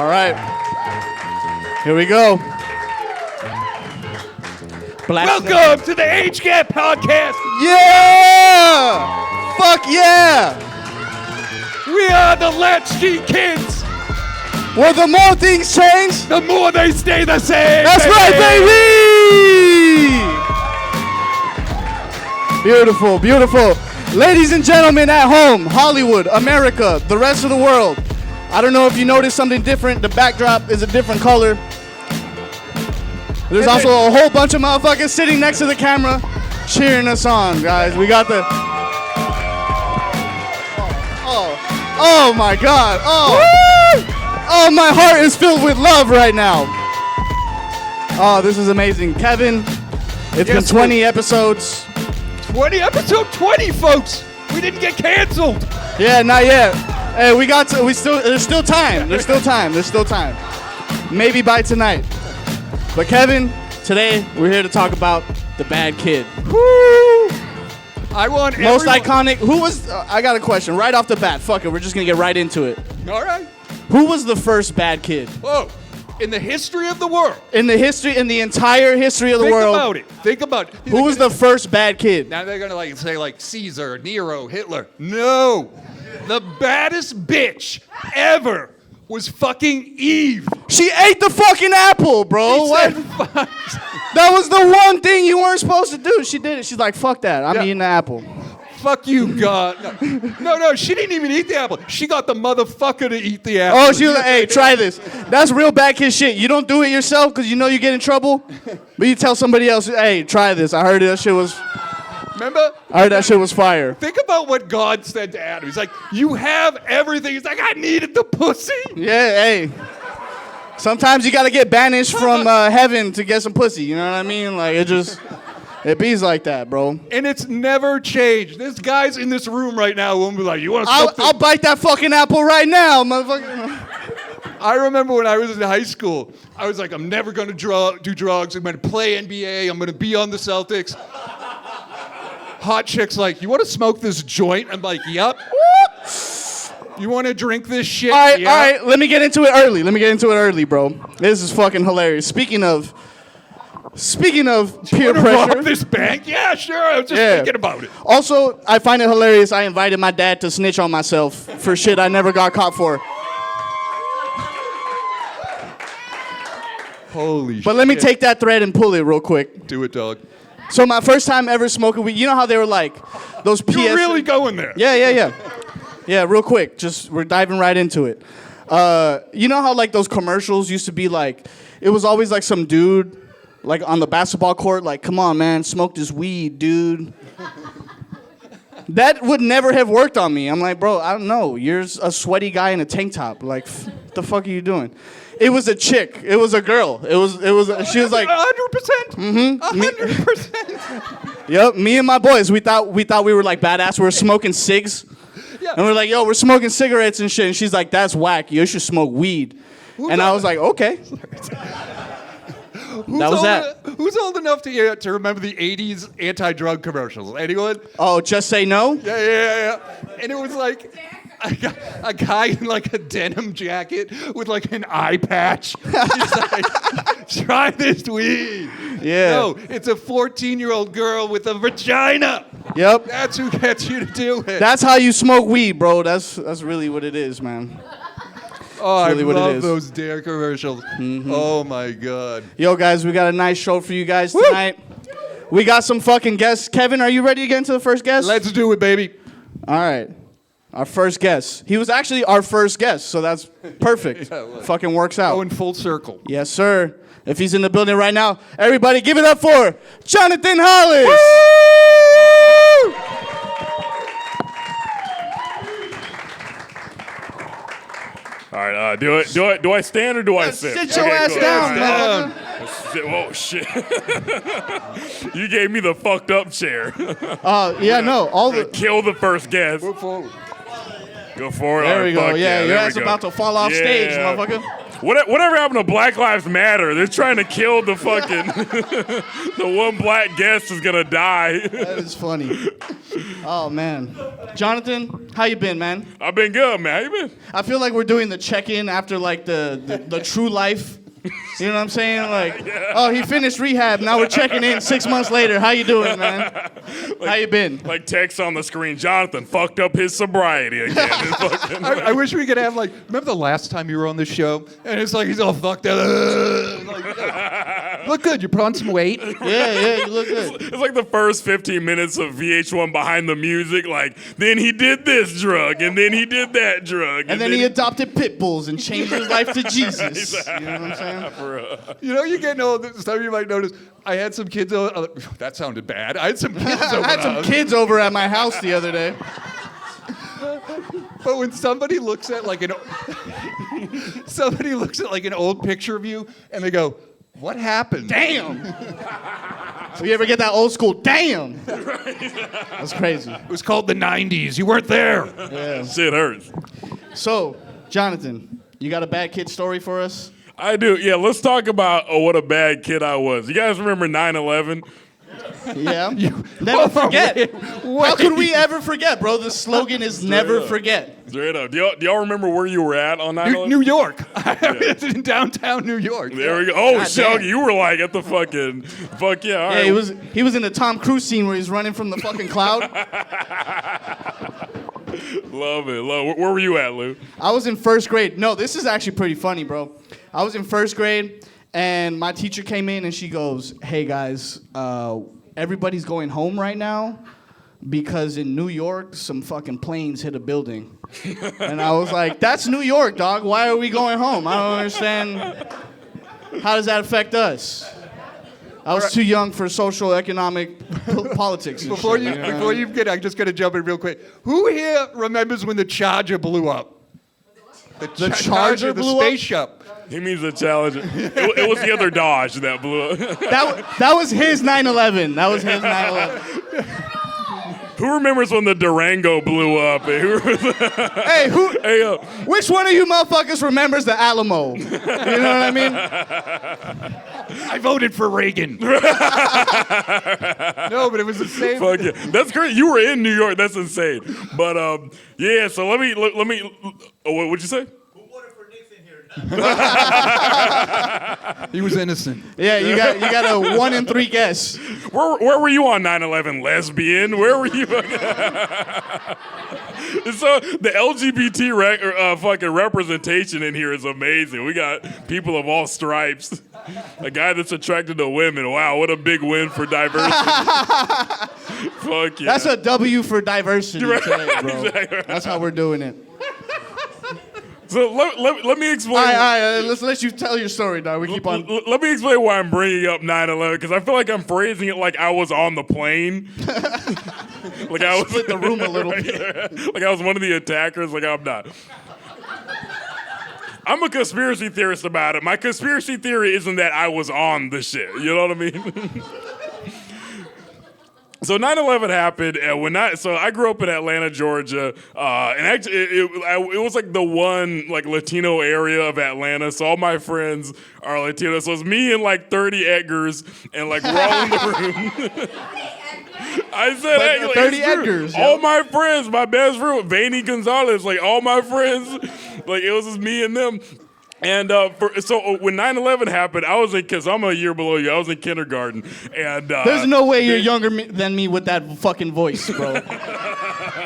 right. Here we go. Welcome to the Age Gap Podcast. Yeah! Fuck yeah! We are the Latchkey Kids. Well, the more things change, The more they stay the same. that's right, baby! Beautiful, beautiful. Ladies and gentlemen at home, Hollywood, America, the rest of the world. I don't know if you noticed something different. The backdrop is a different color. There's also a whole bunch of motherfuckers sitting next to the camera cheering us on, guys. We got the... Oh my God. Oh, my heart is filled with love right now. Oh, this is amazing. Kevin, it's been 20 episodes. 20 episode 20, folks. We didn't get canceled. Yeah, not yet. Hey, there's still time. There's still time. Maybe by tonight. But Kevin, today we're here to talk about the bad kid. Woo! I want Most everyone- iconic. Who was? I got a question right off the bat. Fuck it. We're just gonna get right into it. All right. Who was the first bad kid Oh, in the history of the world. in the entire history of the Think world? about it. Think about it. Who was the first bad kid? Now they're gonna say Caesar, Nero, Hitler. No, the baddest bitch ever was fucking Eve. She ate the fucking apple, bro. She What? said, "Fuck." That was the one thing you weren't supposed to do. She did it. She's like, fuck that. I'm Yeah. eating the apple. Fuck you, God. No, she didn't even eat the apple. She got the motherfucker to eat the apple. Oh, she was like, hey, try this. That's real bad kid shit. You don't do it yourself because you know you get in trouble, but you tell somebody else, hey, try this. I heard that shit was fire. Think about what God said to Adam. He's like, you have everything. He's like, I needed the pussy. Yeah, hey. Sometimes you got to get banished from heaven to get some pussy. You know what I mean? Like, it bees like that, bro. And it's never changed. This guy's in this room right now who will be like, you want to I'll bite that fucking apple right now, motherfucker. I remember when I was in high school, I was like, I'm never going to do drugs. I'm going to play NBA. I'm going to be on the Celtics. Hot chick's like, you want to smoke this joint? I'm like, yep. You want to drink this shit? All right, Yep. all right. Let me get into it early, bro. This is fucking hilarious. Speaking of peer Wanna pressure. rob this bank? Yeah, sure. I was just thinking about it. Also, I find it hilarious. I invited my dad to snitch on myself for shit I never got caught for. Holy shit. But let me take that thread and pull it real quick. Do it, dog. So my first time ever smoking weed, you know how they were like those PS... You're really going there. Yeah. Yeah, real quick. We're diving right into it. You know how like those commercials used to be like, it was always like some dude like on the basketball court, like, come on, man, smoke this weed, dude. That would never have worked on me. I'm like, bro, I don't know. You're a sweaty guy in a tank top. Like, what the fuck are you doing? It was a chick. It was a girl. She was like 100%. 100%. Yep, me and my boys, we thought we were like badass. We were smoking cigs. Yeah. And we're like, yo, we're smoking cigarettes and shit. And she's like, that's whack. You should smoke weed. And I was like, okay. That was that. Who's old enough to remember the 80s anti-drug commercials? Anyone? Oh, just say no? Yeah. And it was like a guy in like a denim jacket with like an eye patch. He's like, try this weed. Yeah. No, it's a 14-year-old girl with a vagina. Yep. That's who gets you to do it. That's how you smoke weed, bro. That's really what it is, man. Oh, really I what it love is. those dare commercials. Oh my God. Yo, guys, we got a nice show for you guys tonight. We got some fucking guests. Kevin, are you ready to get into the first guest? Let's do it, baby. All right. Our first guest. He was actually our first guest, so that's perfect. Yeah, well. Fucking works out. Going full circle. Yes, sir. If he's in the building right now, everybody give it up for Jonathan Hollis. All right, do I stand or do I sit? Sit your ass cool. down, Down. Oh shit! You gave me the fucked up chair. Yeah, no, all the... Kill the first guest. Move forward. Go for it. There we go. Fuck Yeah, your there we ass go. about to fall off stage, Yeah. motherfucker. Whatever happened to Black Lives Matter? They're trying to kill the fucking the one black guest is gonna die. That is funny. Oh man, Jonathan, how you been, man? I've been good, man. How you been? I feel like we're doing the check-in after like the true life. You know what I'm saying? Like, oh, he finished rehab. Now we're checking in 6 months later. How you doing, man? How you been? Like text on the screen, Jonathan fucked up his sobriety again. I wish we could have like. Remember the last time you were on this show, and it's like he's all fucked up. Look good. You put on some weight. Yeah, you look good. It's like the first 15 minutes of VH1 behind the music. Like, then he did this drug, and then he did that drug, And then he adopted pit bulls and changed his life to Jesus. You know what I'm saying? You know, you're getting old. Some of you might notice. I had some kids. That sounded bad. I had some kids over. I had some kids over at my house the other day. But when somebody looks at like an old picture of you and they go, "What happened?" Damn. So you ever get that old school? Damn. That's crazy. It was called the '90s. You weren't there. Yeah. Shit hurts. So, Jonathan, you got a bad kid story for us? I do. Yeah, let's talk about what a bad kid I was. You guys remember 9/11? Yeah. Never forget. Wait. How could we ever forget, bro? The slogan is never forget. Straight up. Do y'all remember where you were at on 9/11? New York. In downtown New York. There we go. Oh, God Shuggy, damn. you were like at the fucking, fuck yeah. All Yeah, right. he was in the Tom Cruise scene where he's running from the fucking cloud. Love it. Where were you at, Lou? I was in first grade. No, this is actually pretty funny, bro. I was in first grade, and my teacher came in, and she goes, "Hey, guys, everybody's going home right now because in New York, some fucking planes hit a building." And I was like, "That's New York, dog. Why are we going home? I don't understand. How does that affect us?" I was too young for social, economic, politics. And Before shit, you get, I'm just gonna jump in real quick. Who here remembers when the Charger blew up? The Charger blew up? the spaceship. He means the Challenger. It was the other Dodge that blew up. That was his 9/11. That was his 9/11. Who remembers when the Durango blew up? Hey, Hey, which one of you motherfuckers remembers the Alamo? You know what I mean? I voted for Reagan. No, but it was the same. fuck yeah. That's great. You were in New York. That's insane. But yeah. So let me. Oh, what'd you say? He was innocent. Yeah, you got a 1 in 3 guess. Where were you on 9/11? Lesbian? Where were you? So the LGBT fucking representation in here is amazing. We got people of all stripes. A guy that's attracted to women. Wow, what a big win for diversity. Fuck yeah. That's a W for diversity Right, today, bro. exactly. That's how we're doing it. So let me explain. All right, let's let you tell your story, dog. We keep on. Let me explain why I'm bringing up 9/11 because I feel like I'm phrasing it like I was on the plane. Like I was Split the room a little bit. Like I was one of the attackers. Like I'm not. I'm a conspiracy theorist about it. My conspiracy theory isn't that I was on the shit. You know what I mean? So 9/11 happened, and so I grew up in Atlanta, Georgia, and actually it was like the one like Latino area of Atlanta. So all my friends are Latino. So it's me and like 30 Edgars, and like we're all in the room. I said, But, hey, like, 30 it's true. Edgars, yo. All my friends, my best friend, Vanny Gonzalez, like all my friends, like it was just me and them. And so when 9/11 happened, because I'm a year below you, I was in kindergarten. And There's no way you're younger than me with that fucking voice, bro.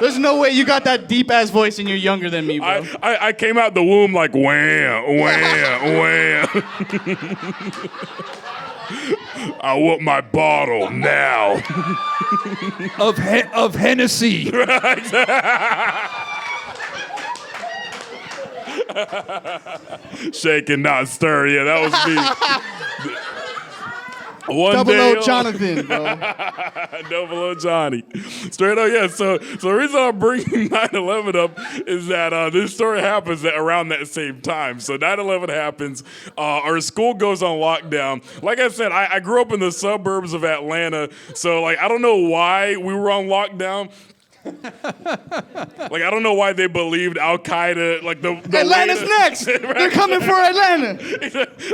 There's no way you got that deep ass voice and you're younger than me, bro. I came out the womb like wham, wham, wham. I want my bottle now. Of Hennessy. Shake and not stir. Yeah, that was me. One Double day, O Jonathan, bro. Double O Johnny. Straight up, yeah. So the reason I'm bringing 9/11 up is that this story happens around that same time. So 9/11 happens. Our school goes on lockdown. Like I said, I grew up in the suburbs of Atlanta. So like I don't know why we were on lockdown. Like I don't know why they believed Al Qaeda. Like the Atlanta's next. They're coming for Atlanta.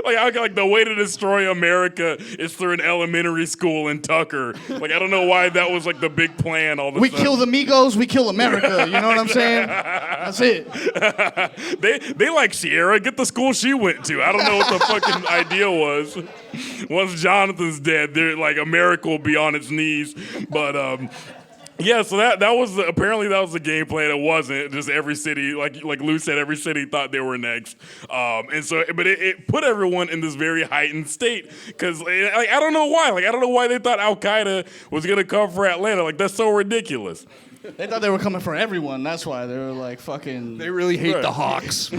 like the way to destroy America is through an elementary school in Tucker. Like I don't know why that was like the big plan. All the We kill the Migos, we kill America. You know what I'm saying? That's it. They like Sierra. Get the school she went to. I don't know what the fucking idea was. Once Jonathan's dead, they're like America will be on its knees. But yeah, so that was apparently that was the game plan. It wasn't just every city, like Lou said, every city thought they were next, and so but it put everyone in this very heightened state because like I don't know why, like I don't know why they thought Al Qaeda was gonna come for Atlanta. Like that's so ridiculous. They thought they were coming for everyone. That's why they were like fucking. They really hate the Hawks.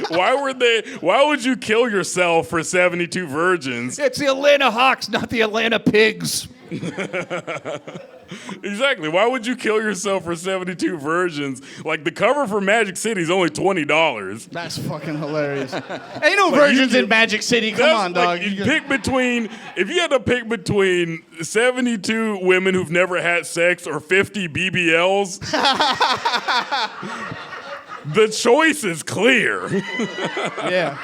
Why would you kill yourself for 72 virgins? It's the Atlanta Hawks, not the Atlanta Pigs. Exactly. Why would you kill yourself for 72 virgins? Like the cover for Magic City is only $20. That's fucking hilarious. Ain't no virgins in Magic City. Come on, dog. Like, if you had to pick between 72 women who've never had sex or 50 BBLs, the choice is clear. Yeah.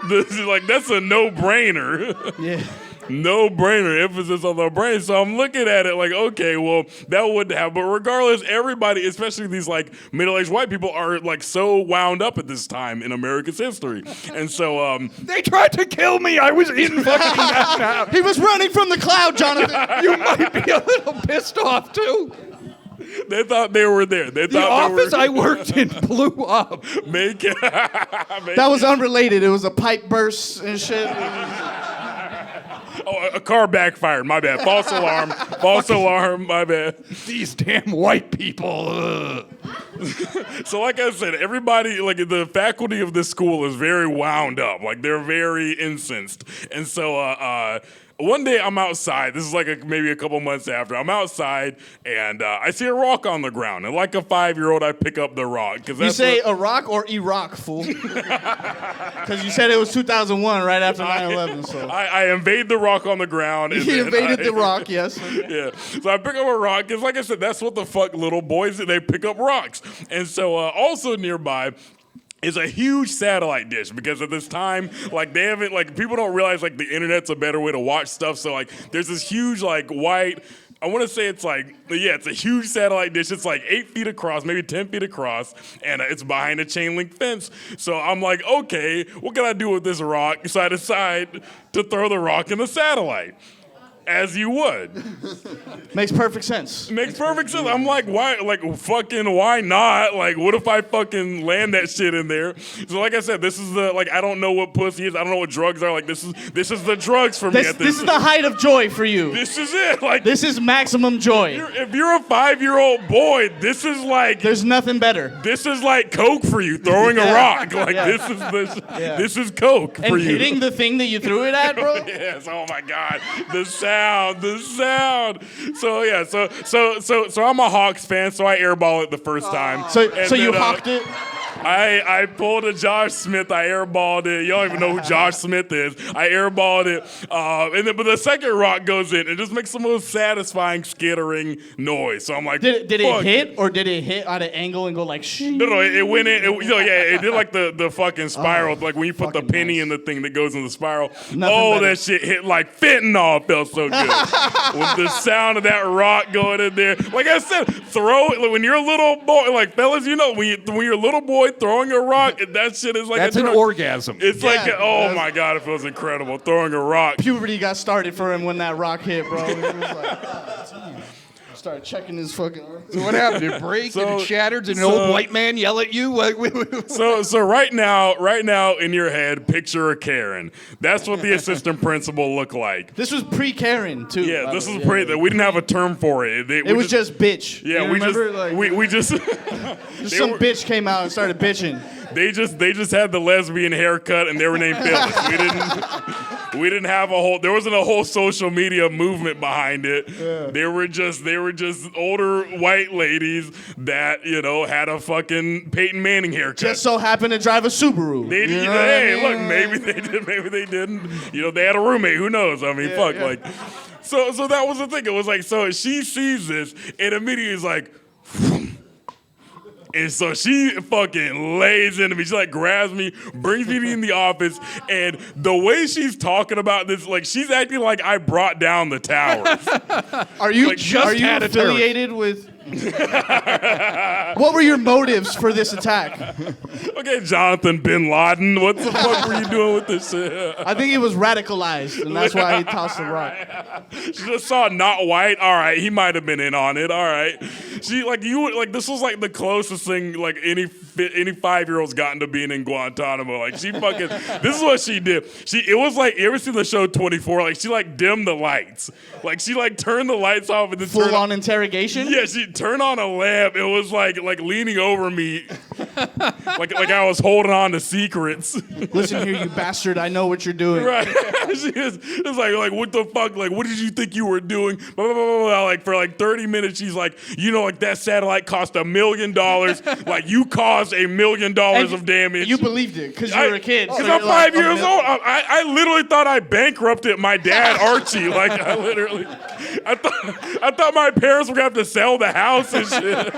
That's a no-brainer. Yeah. No brainer, emphasis on the brain. So I'm looking at it like, okay, well, that wouldn't happen. But regardless, everybody, especially these like middle-aged white people, are like so wound up at this time in America's history. And so They tried to kill me. I was in fucking that house. He was running from the cloud, Jonathan. You might be a little pissed off too. they thought they were there. They The thought office I worked in blew up. That was unrelated. It was a pipe burst and shit. Oh, a car backfired. My bad. False alarm. False alarm. My bad. These damn white people. Ugh. So like I said, everybody, like the faculty of this school is very wound up. Like they're very incensed. And so one day I'm outside. This is like maybe a couple months after. I'm outside and I see a rock on the ground. And like a 5-year-old, I pick up the rock. You say Iraq or Iraq, fool? Because you said it was 2001, right after 9/11. So I invade the rock on the ground. And he invaded the rock, yes. Yeah. So I pick up a rock because, like I said, that's what the fuck little boys do. They pick up rocks. And so also nearby is a huge satellite dish because at this time, like they haven't, like people don't realize like the internet's a better way to watch stuff. So like there's this huge like white, I want to say it's like, yeah, it's a huge satellite dish. It's like 8 feet across, maybe 10 feet across, and it's behind a chain link fence. So I'm like, okay, what can I do with this rock? So I decide to throw the rock in the satellite. As you would. Makes perfect sense. Makes perfect sense. I'm like, why? Like, fucking, why not? Like, what if I fucking land that shit in there? So, like I said, this is the like, I don't know what pussy is. I don't know what drugs are. Like, this is the drugs for me. This is the height of joy for you. This is it. Like, this is maximum joy. If you're a 5-year-old boy, this is like. There's nothing better. This is like coke for you. Throwing a rock. Like this is coke for you. And hitting the thing that you threw it at, bro. Yes. Oh my God. The sound. So yeah, so I'm a Hawks fan, so I airball it the first time. So you hawked it? I pulled a Josh Smith. I airballed it. You don't even know who Josh Smith is. I airballed it, but the second rock goes in and just makes the most satisfying skittering noise. So I'm like, did it hit or did it hit at an angle and go like? No, it went in. It did like the fucking spiral, like when you put the penny in the thing that goes in the spiral. Better. That shit hit like fentanyl. It felt so good with the sound of that rock going in there. Like I said, throw it when you're a little boy. Like fellas, you know when you're a little boy throwing a rock, that shit is like that's an orgasm. It's oh my God, it feels incredible throwing a rock. Puberty got started for him when that rock hit, bro. He was like, started checking his fucking arm. So what happened? Did it break? Did it shatter? Did an old white man yell at you? So right now in your head, picture a Karen. That's what the assistant principal looked like. This was pre-Karen too. Yeah, this was pre. We didn't have a term for it. It was just bitch. Yeah, we just some bitch came out and started bitching. They just had the lesbian haircut and they were named Phyllis. We didn't have there wasn't a whole social media movement behind it. Yeah. They were just older white ladies that, had a fucking Peyton Manning haircut. Just so happened to drive a Subaru. Look, maybe they did, maybe they didn't. They had a roommate, who knows? I mean, like So that was the thing. It was like, so she sees this and immediately is like, And so she fucking lays into me. She like grabs me, brings me in the office, and the way she's talking about this, like she's acting like I brought down the towers. Are you Like, just are you had a affiliated with? What were your motives for this attack? Okay, Jonathan Bin Laden, what the fuck were you doing with this shit? I think he was radicalized, and that's why he tossed the rock. She just saw not white. All right, he might have been in on it. All right, she like you like this was like the closest thing like any 5-year-old's gotten to being in Guantanamo. Like she fucking this is what she did. It was like you ever seen the show 24? Like she like dimmed the lights. Like she like turned the lights off and then Full on interrogation? Yeah, she turned on a lamp. It was like leaning over me, like I was holding on to secrets. Listen here, you bastard. I know what you're doing. Right. It's like what the fuck? Like, what did you think you were doing? Blah, blah, blah, blah. Like for like 30 minutes, she's like, like that satellite cost $1 million. Like you caused $1 million of damage. You believed it because you were a kid. Because so I'm you're like, 5 years old. I literally thought I bankrupted my dad, Archie. Like I thought my parents were gonna have to sell the house and shit.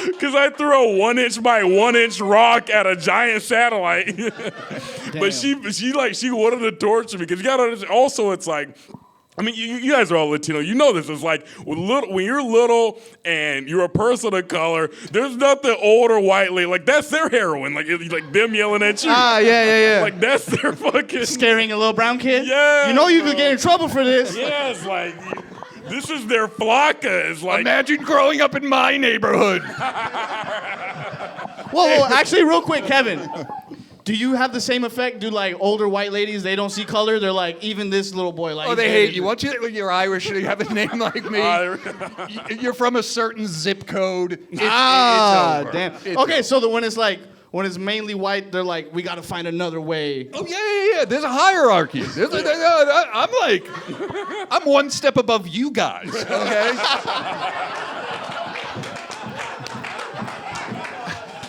Because I threw a 1-inch by 1-inch rock at a giant satellite. But she wanted to torture me because you gotta understand. Also, it's like, I mean, you guys are all Latino. You know this. It's like when you're little and you're a person of color, there's nothing old or white lady. Like, that's their heroin. Like them yelling at you. Yeah. Like, that's their fucking... Scaring a little brown kid? Yeah. You know you could get in trouble for this. Yeah, it's like... This is their flaca. It's like... Imagine growing up in my neighborhood. Whoa, actually, real quick, Kevin. Do you have the same effect? Do like older white ladies, they don't see color? They're like, even this little boy, like... Oh, they hate you. Once you're Irish and you have a name like me, you're from a certain zip code. It's over. Damn. It's Okay, so when it's mainly white, they're like, we got to find another way. Oh, yeah. There's a hierarchy. I'm one step above you guys, okay?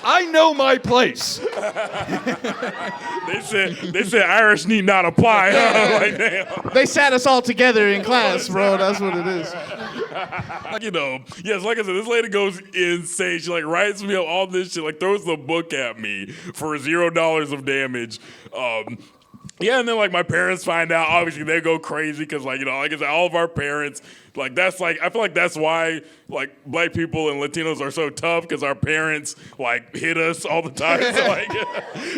I know my place. They said Irish need not apply. Like, damn. They sat us all together in class, bro. That's what it is. Like, yes, like I said, this lady goes insane. She like writes me up all this shit, like throws the book at me for $0 of damage. Yeah, and then like my parents find out. Obviously, they go crazy because like like I said, all of our parents like that's like I feel like that's why like black people and Latinos are so tough because our parents like hit us all the time.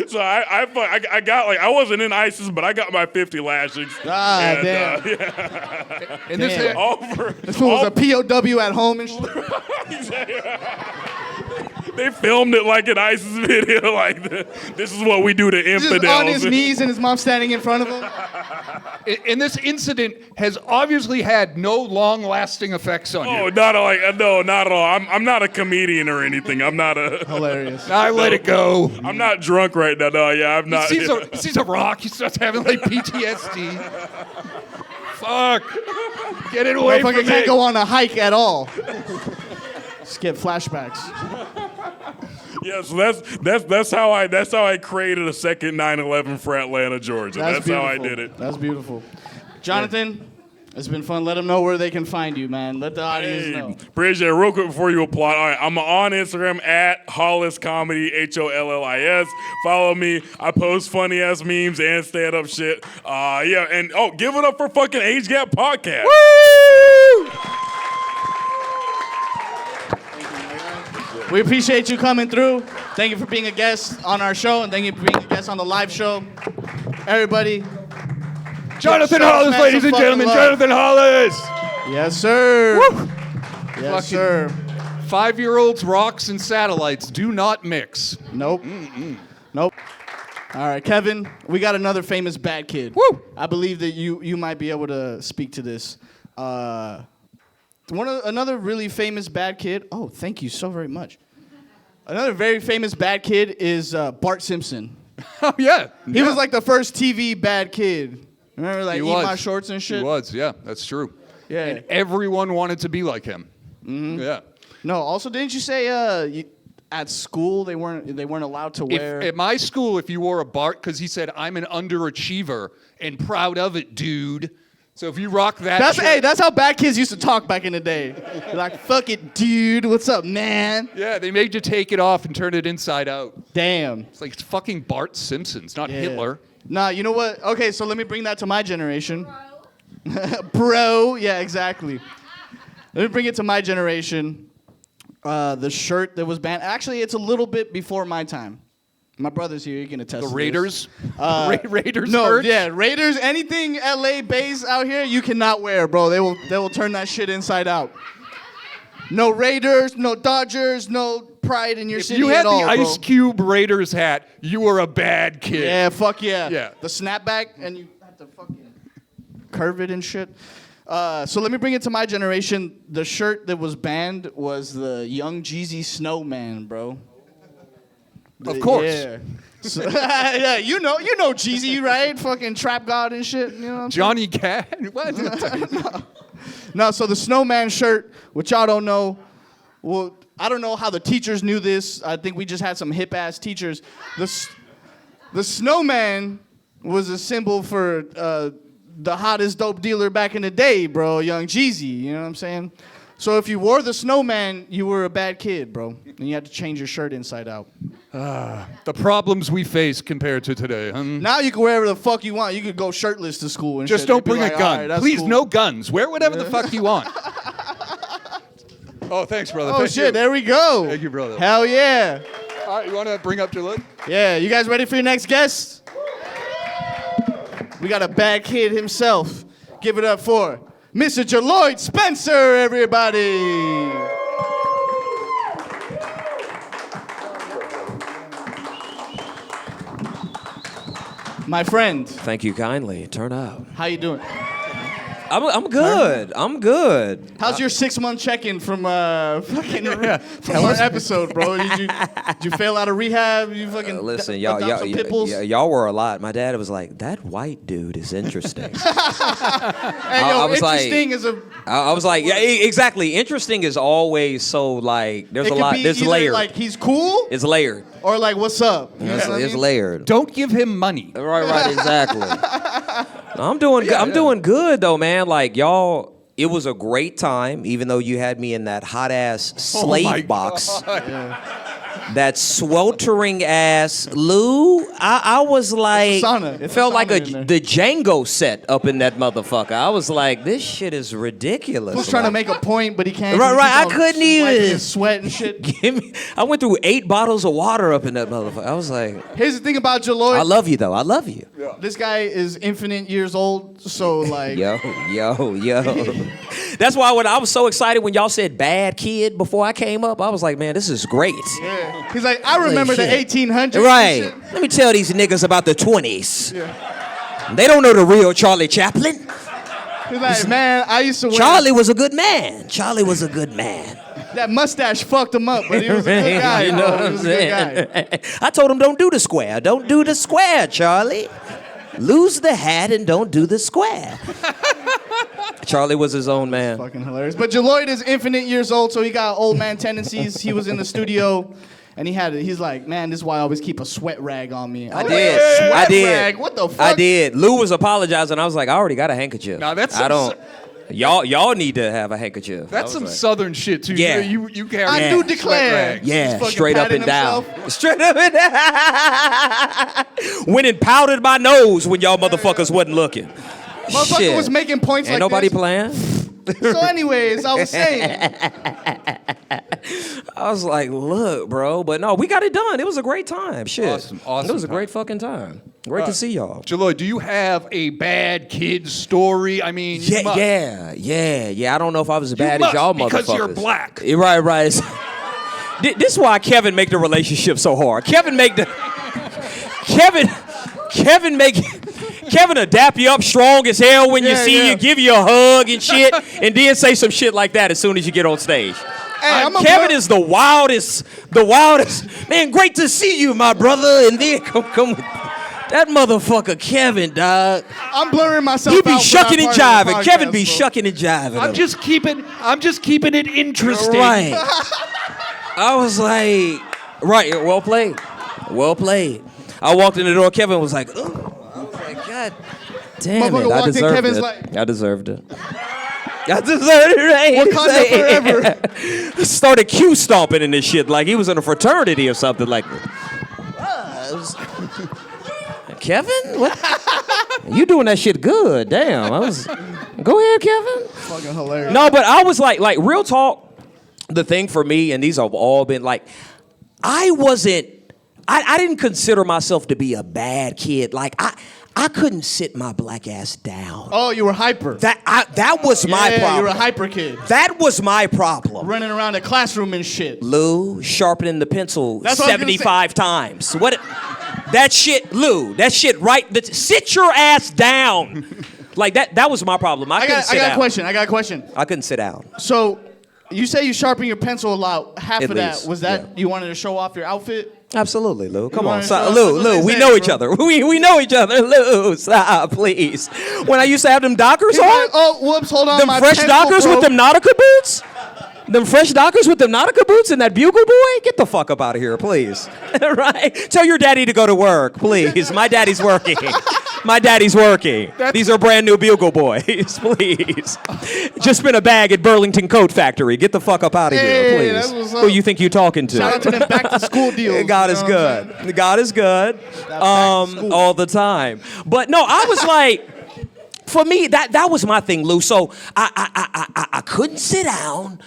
So I got like I wasn't in ISIS, but I got my 50 lashings. Damn. Yeah. And This fool was a POW at home and shit. They filmed it like an ISIS video. Like, this is what we do to infidels. Just on his knees and his mom standing in front of him. And this incident has obviously had no long-lasting effects on you. Not at all. I'm not a comedian or anything. I'm not a. Hilarious. I let it go. I'm not drunk right now. No, yeah, I'm not. He sees a rock. He starts having like PTSD. Fuck. Get it away from me. Can't go on a hike at all. Just get flashbacks. Yeah, so that's how I created a second 9/11 for Atlanta, Georgia. That's how I did it. That's beautiful. Jonathan, it's been fun. Let them know where they can find you, man. Let the audience know. Appreciate it. Real quick before you apply. All right, I'm on Instagram at Hollis Comedy, HOLLIS. Follow me. I post funny ass memes and stand up shit. Yeah, and give it up for fucking Age Gap Podcast. Woo! We appreciate you coming through. Thank you for being a guest on our show, and thank you for being a guest on the live show. Everybody. Jonathan Hollis, ladies and gentlemen. Jonathan Hollis. Yes, sir. Woo! Yes, sir. 5-year-olds, rocks, and satellites do not mix. Nope. Nope. All right, Kevin, we got another famous bad kid. Woo! I believe that you might be able to speak to this. Another really famous bad kid. Oh, thank you so very much. Another very famous bad kid is Bart Simpson. Oh, yeah. He was like the first TV bad kid. Remember, like, He Eat was. My Shorts and shit? He was, yeah, that's true. Yeah. And everyone wanted to be like him. Mm-hmm. Yeah. No, also, didn't you say at school they weren't allowed to wear... At my school, if you wore a Bart, because he said, I'm an underachiever and proud of it, dude. So if you rock that That's shirt, hey, that's how bad kids used to talk back in the day. They're like, fuck it, dude. What's up, man? yeah, they made you take it off and turn it inside out. Damn. It's like it's fucking Bart Simpson's, not Yeah. Hitler. Nah, you know what? Okay, so let me bring that to my generation. Bro, yeah, exactly. Let me bring it to my generation. The shirt that was banned. Actually, it's a little bit before my time. My brother's here. You can attest. The to Raiders? this. Raiders No, merch? yeah, Raiders. Anything LA based out here, you cannot wear, bro. They will turn that shit inside out. No Raiders, no Dodgers, no pride in your If city you had at all, the bro. Ice Cube Raiders hat, you were a bad kid. Yeah, fuck yeah. Yeah. The snapback, and you have to fucking curve it and shit. So let me bring it to my generation. The shirt that was banned was the Young Jeezy Snowman, bro. Of course. Yeah. So, yeah, you know Jeezy, right? Fucking trap god and shit. You know what I'm saying? Johnny Cash? What? No, so the snowman shirt, which y'all don't know, well, I don't know how the teachers knew this. I think we just had some hip ass teachers. The snowman was a symbol for the hottest dope dealer back in the day, bro, Young Jeezy. You know what I'm saying? So if you wore the snowman, you were a bad kid, bro, and you had to change your shirt inside out. The problems we face compared to today. Now you can wear whatever the fuck you want. You could go shirtless to school and Just shit. don't They'd be bring like, a "All gun. right, that's Please, cool." no guns. Wear whatever the fuck you want. Oh, thanks, brother. Oh Thank shit, you. there we go. Thank you, brother. Hell yeah. All right, you want to bring up Jalud? Yeah, you guys ready for your next guest? We got a bad kid himself. Give it up for Mr. Jaloid Spencer, everybody. My friend, Thank you kindly. Turn up. how you doing? I'm good. I'm good. How's your 6-month check-in from fucking from our episode, bro? Did you fail out of rehab? You fucking Listen, dumped y'all, some pit bulls? y'all were a lot. My dad was like, "That white dude is interesting." Hey, yo, I was like- interesting is a. I was like, "Yeah, exactly. Interesting is always so like. There's It a could lot. be There's either layered. like he's cool It's layered. or like what's up. You know It's, what I it's mean? layered. Don't give him money. Right, exactly. No, I'm doing good. I'm doing good though, man. Like y'all, it was a great time, even though you had me in that hot ass slave my box. That sweltering ass Lou. I was like, sauna. it It's a felt like sauna in there. the Django set up in that motherfucker. I was like, this shit is ridiculous. He was trying to Like, make a point, but he can't. Right, He right, keeps I on couldn't wiping even. his sweat and shit. give me. I went through 8 bottles of water up in that motherfucker. I was like, Here's the thing about Jaloid. I love you though. I love you. This guy is infinite years old, so like. Yo. That's why when I was so excited when y'all said bad kid before I came up, I was like, man, this is great. Yeah. He's like, I remember the shit. 1800s. and Right. shit. Let me tell these niggas about the 20s. They don't know the real Charlie Chaplin. He's like, man, I used to wear Charlie was a good man. Charlie was a good man. that mustache fucked him up, but he was a good guy. You know bro. what He I'm was a good guy. saying? I told him don't do the square. Don't do the square, Charlie. Lose the hat and don't do the square. Charlie was his own man. Fucking hilarious. But Jaloid is infinite years old, so he got old man tendencies. He was in the studio, and he's like, man, this is why I always keep a sweat rag on me. I was did. like, "Sweat I did. rag? What the fuck? I did. Lou was apologizing. I was like, I already got a handkerchief. Now, that's I don't. Y'all need to have a handkerchief. I That's was some like, southern shit too. Yeah. You carry I Yeah. do sweat declare. rags. Yeah, He's fucking straight up patting and down. himself. Straight up and down. Went and powdered my nose when y'all motherfuckers wasn't looking. Motherfucker Shit. was making points Ain't like nobody this. playing. So anyways, I was saying. I was like, look, bro. But no, we got it done. It was a great time. Shit. Awesome It was a time. great fucking time. Great to see y'all. Jaloid, do you have a bad kid story? I mean, you must. Yeah. I don't know if I was as bad must, as y'all motherfuckers. because you're black. Right. This is why Kevin make the relationship so hard. Kevin will dap you up strong as hell when you Yeah, see yeah. you, give you a hug and shit, and then say some shit like that as soon as you get on stage. Hey, I'm a Kevin bro- is the wildest. Man, great to see you, my brother. And then come with that motherfucker, Kevin, dog. I'm blurring myself He be out for shucking that and part of the jiving. Kevin podcast, be bro. shucking and jiving. I'm just keeping it interesting. Right. I was like, right, well played. I walked in the door, Kevin was like, oh. I was like, God Damn Motherfucker it, I walked in, deserved Kevin's it. like- I deserved it. I deserved it, right? Wakanda forever. Started Q stomping in this shit like he was in a fraternity or something like Kevin? What? You doing that shit good. Damn. Go ahead, Kevin. Fucking hilarious. No, but I was like real talk, the thing for me, and these have all been like, I didn't consider myself to be a bad kid. Like I couldn't sit my black ass down. Oh, you were hyper. That was my Yeah, problem. you were a hyper kid. That was my problem. Running around the classroom and shit. Lou, sharpening the pencil That's what I was gonna 75 times. What? That shit, Lou. That shit right. Sit your ass down. Like that was my problem. I couldn't sit got down. I got a question. I couldn't sit down. So, you say you sharpen your pencil a lot. Half At of that least, was that yeah. you wanted to show off your outfit? Absolutely, Lou. Come on, wanna stop. show us Lou. what Lou, they we say, know each bro? other. We know each other. Lou, stop, please. When I used to have them Dockers on, Oh, whoops, hold on. them my fresh pencil Dockers broke. with them Nautica boots. Them fresh Dockers with them Nautica boots and that Bugle Boy? Get the fuck up out of here, please. Right? Tell your daddy to go to work, please. My daddy's working. My daddy's working. These are brand new Bugle Boys, please. Just spent a bag at Burlington Coat Factory. Get the fuck up out of Hey, here, that's please. what's up. Who you think you talking to? Shout out to them back to school deals. God you is know what I'm saying? good. God is good. school. All the time. But no, I was like, for me, that was my thing, Lou. So I couldn't sit down.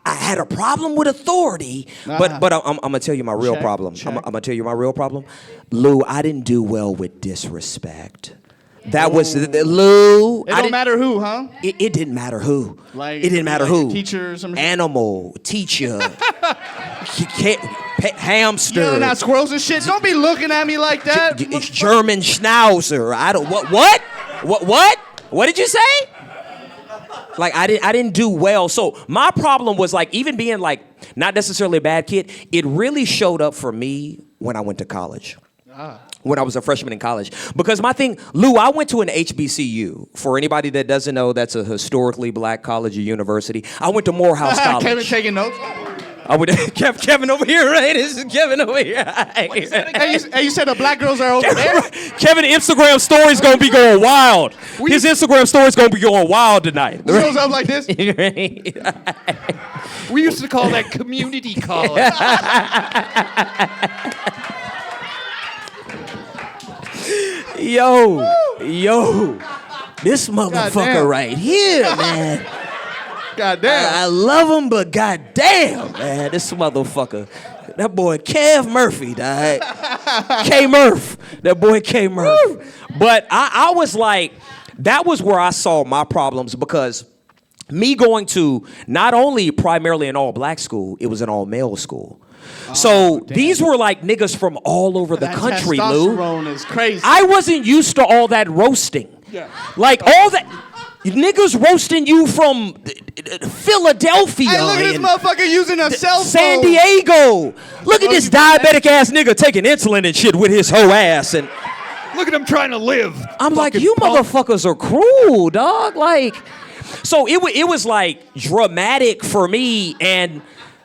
I had a problem with authority, but I'm gonna tell you my real Check, problem. check. I'm gonna tell you my real problem, Lou. I didn't do well with disrespect. That was Lou. It don't matter who, huh? It didn't matter who. Like, it didn't matter like who. a teacher or some shit? Animal, teacher, hamster. Yelling out squirrels and shit. Don't be looking at me like that. It's German Schnauzer. I don't. What? What did you say? Like I didn't do well. So my problem was like even being like not necessarily a bad kid. It really showed up for me when I went to college. When I was a freshman in college. Because my thing, Lou, I went to an HBCU. For anybody that doesn't know, that's a historically black college or university. I went to Morehouse College. Kevin taking notes. I would Kevin over here, right? This is Kevin over here. Hey, you said the black girls are over there? Kevin, Instagram story's gonna be going wild. His Instagram story's gonna be going wild tonight. Girls up like this? We used to call that community college. Yo, this motherfucker Goddamn. right here, man. Goddamn. I love him, but goddamn, man, this motherfucker. That boy Kev Murphy, dog. K Murph. That boy K Murph. But I was like, that was where I saw my problems because me going to not only primarily an all black school, it was an all male school. So these were like niggas from all over the That country, Lou. testosterone is crazy. I wasn't used to all that roasting. Yeah. Like all that niggas roasting you from Philadelphia. Hey, look at this and motherfucker using a cell phone. San Diego. Look at this you did that? diabetic ass nigga taking insulin and shit with his whole ass. And Look at him trying to live. I'm like, Fucking you punk. motherfuckers are cruel, dog. Like, so it was like dramatic for me. And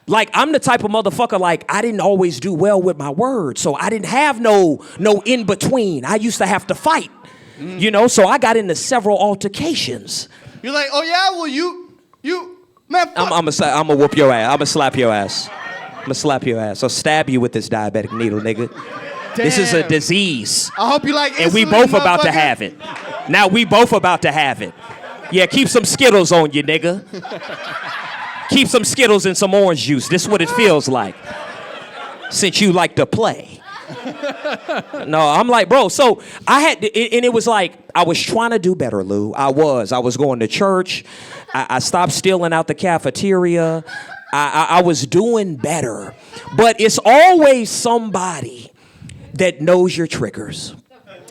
like, I'm the type of motherfucker, like, I didn't always do well with my words. So I didn't have no in between. I used to have to fight, you know? So I got into several altercations. You're like, oh yeah, well you, man, fuck. I'm gonna whoop your ass. I'm gonna slap your ass. I'm gonna slap your ass. I'll stab you with this diabetic needle, nigga. This is a Damn. disease. I hope you like And we insulin, both about to motherfucker. have it. Now we both about to have it. Yeah, keep some Skittles on you, nigga. Keep some Skittles and some orange juice. This is what it feels like. Since you like to play. No, I'm like, bro, so I had, and it was like, I was trying to do better, Lou. I was going to church. I stopped stealing out the cafeteria. I was doing better. But it's always somebody that knows your triggers.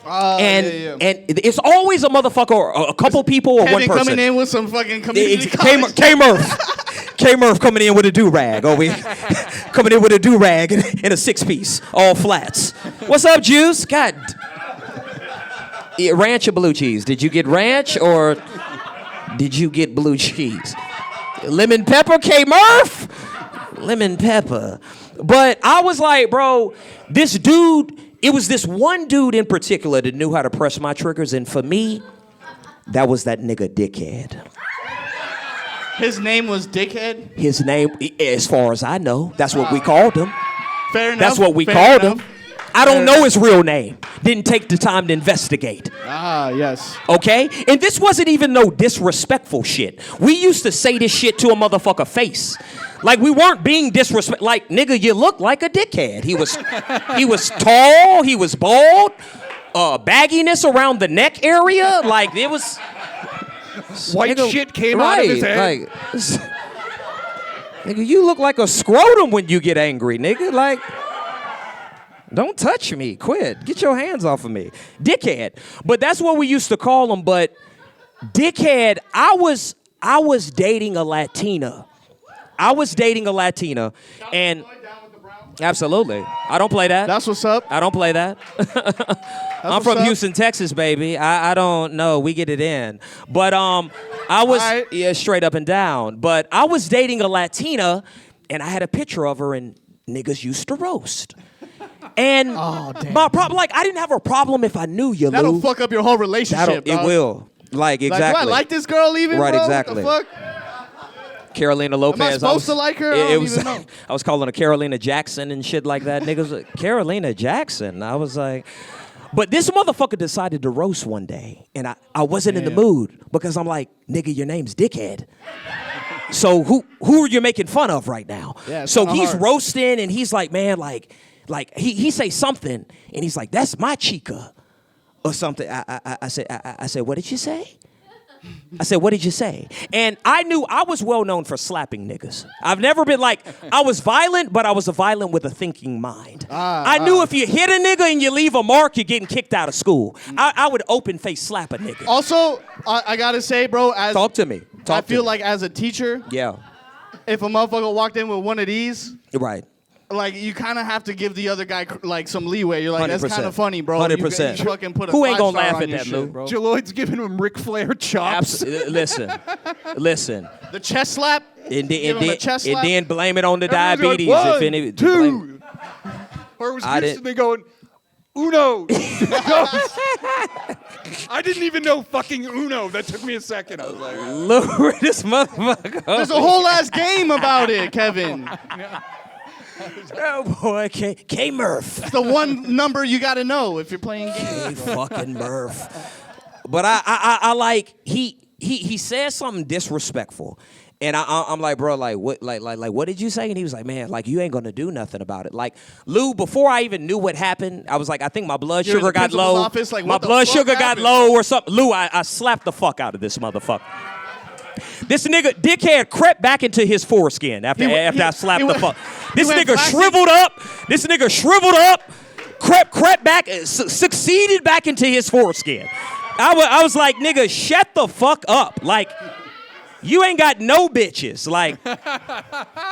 And it's always a motherfucker or a couple people or Kevin one person. coming in with some fucking community college. K Murph coming in with a do-rag over here. Coming in with a do-rag and a six-piece, all flats. What's up, Juice? God. Yeah, ranch or blue cheese? Did you get ranch or did you get blue cheese? Lemon pepper, K Murph? Lemon pepper. But I was like, bro, this dude it was this one dude in particular that knew how to press my triggers, and for me, that was that nigga Dickhead. His name was Dickhead? His name, as far as I know, that's what we called him. Fair enough. That's what we Fair called enough. him. I don't know his real name. Didn't take the time to investigate. Ah, yes. Okay? And this wasn't even no disrespectful shit. We used to say this shit to a motherfucker face. Like we weren't being disrespectful. Like, nigga, you look like a dickhead. He was tall, he was bald, bagginess around the neck area. Like it was White nigga, shit came out of his head. Like, nigga, you look like a scrotum when you get angry, nigga. Like, don't touch me. Quit. Get your hands off of me. Dickhead. But that's what we used to call him. But Dickhead, I was dating a Latina. And absolutely. I don't play that. That's what's up. I don't play that. I'm what's from up. Houston, Texas, baby. I don't know. We get it in. But I was All right. yeah, straight up and down. But I was dating a Latina, and I had a picture of her, and niggas used to roast. And my problem, like, I didn't have a problem if I knew you, That'll Lou. fuck up your whole relationship, It dog. will. Like, exactly. Like, do I like this girl even, Right, bro? exactly. What the fuck? Carolina Lopez. supposed to like her? I don't even know. I was calling her Carolina Jackson and shit like that. Niggas, like, Carolina Jackson. I was like, but this motherfucker decided to roast one day, and I wasn't in the mood because I'm like, nigga, your name's Dickhead. So who are you making fun of right now? Yeah, it's so kinda he's hard. roasting, and he's like, man, like he say something, and he's like, that's my chica, or something. I said, what did you say? I said, what did you say? And I knew I was well known for slapping niggas. I've never been like, I was violent, but I was a violent with a thinking mind. I knew if you hit a nigga and you leave a mark, you're getting kicked out of school. I would open face slap a nigga. Also, I gotta say, bro, as Talk to me. I feel like as a teacher, Yeah, if a motherfucker walked in with one of these, right. like you kind of have to give the other guy like some leeway. You're like, that's 100%. kind of funny, bro. 100%. You fucking put a Who ain't gonna 5-star laugh on at your that, shit, Lou? bro. Lloyd's giving him Ric Flair chops. Listen. The chest slap. And Give him a chest slap. then blame it on the Everyone's diabetes. going, if "One, any, two." Or was I Houston didn't- they going, Uno. I didn't even know fucking Uno. That took me a second. I was like, Look, this motherfucker. There's a whole ass game about it, Kevin. Oh boy, K Murph. It's the one number you gotta know if you're playing games. Fucking Murph. But I like he says something disrespectful. And I'm like, bro, like what what did you say? And he was like, man, like you ain't gonna do nothing about it. Like, Lou, before I even knew what happened, I was like, I think my blood You're in sugar the got principal's low. office, like, my what the blood fuck sugar got happened? low or something. Lou, I slapped the fuck out of this motherfucker. This nigga, dickhead, crept back into his foreskin after I slapped the fuck. This went nigga plastic? shriveled up. Crept back, succeeded back into his foreskin. I was like, nigga, shut the fuck up. Like, you ain't got no bitches. Like,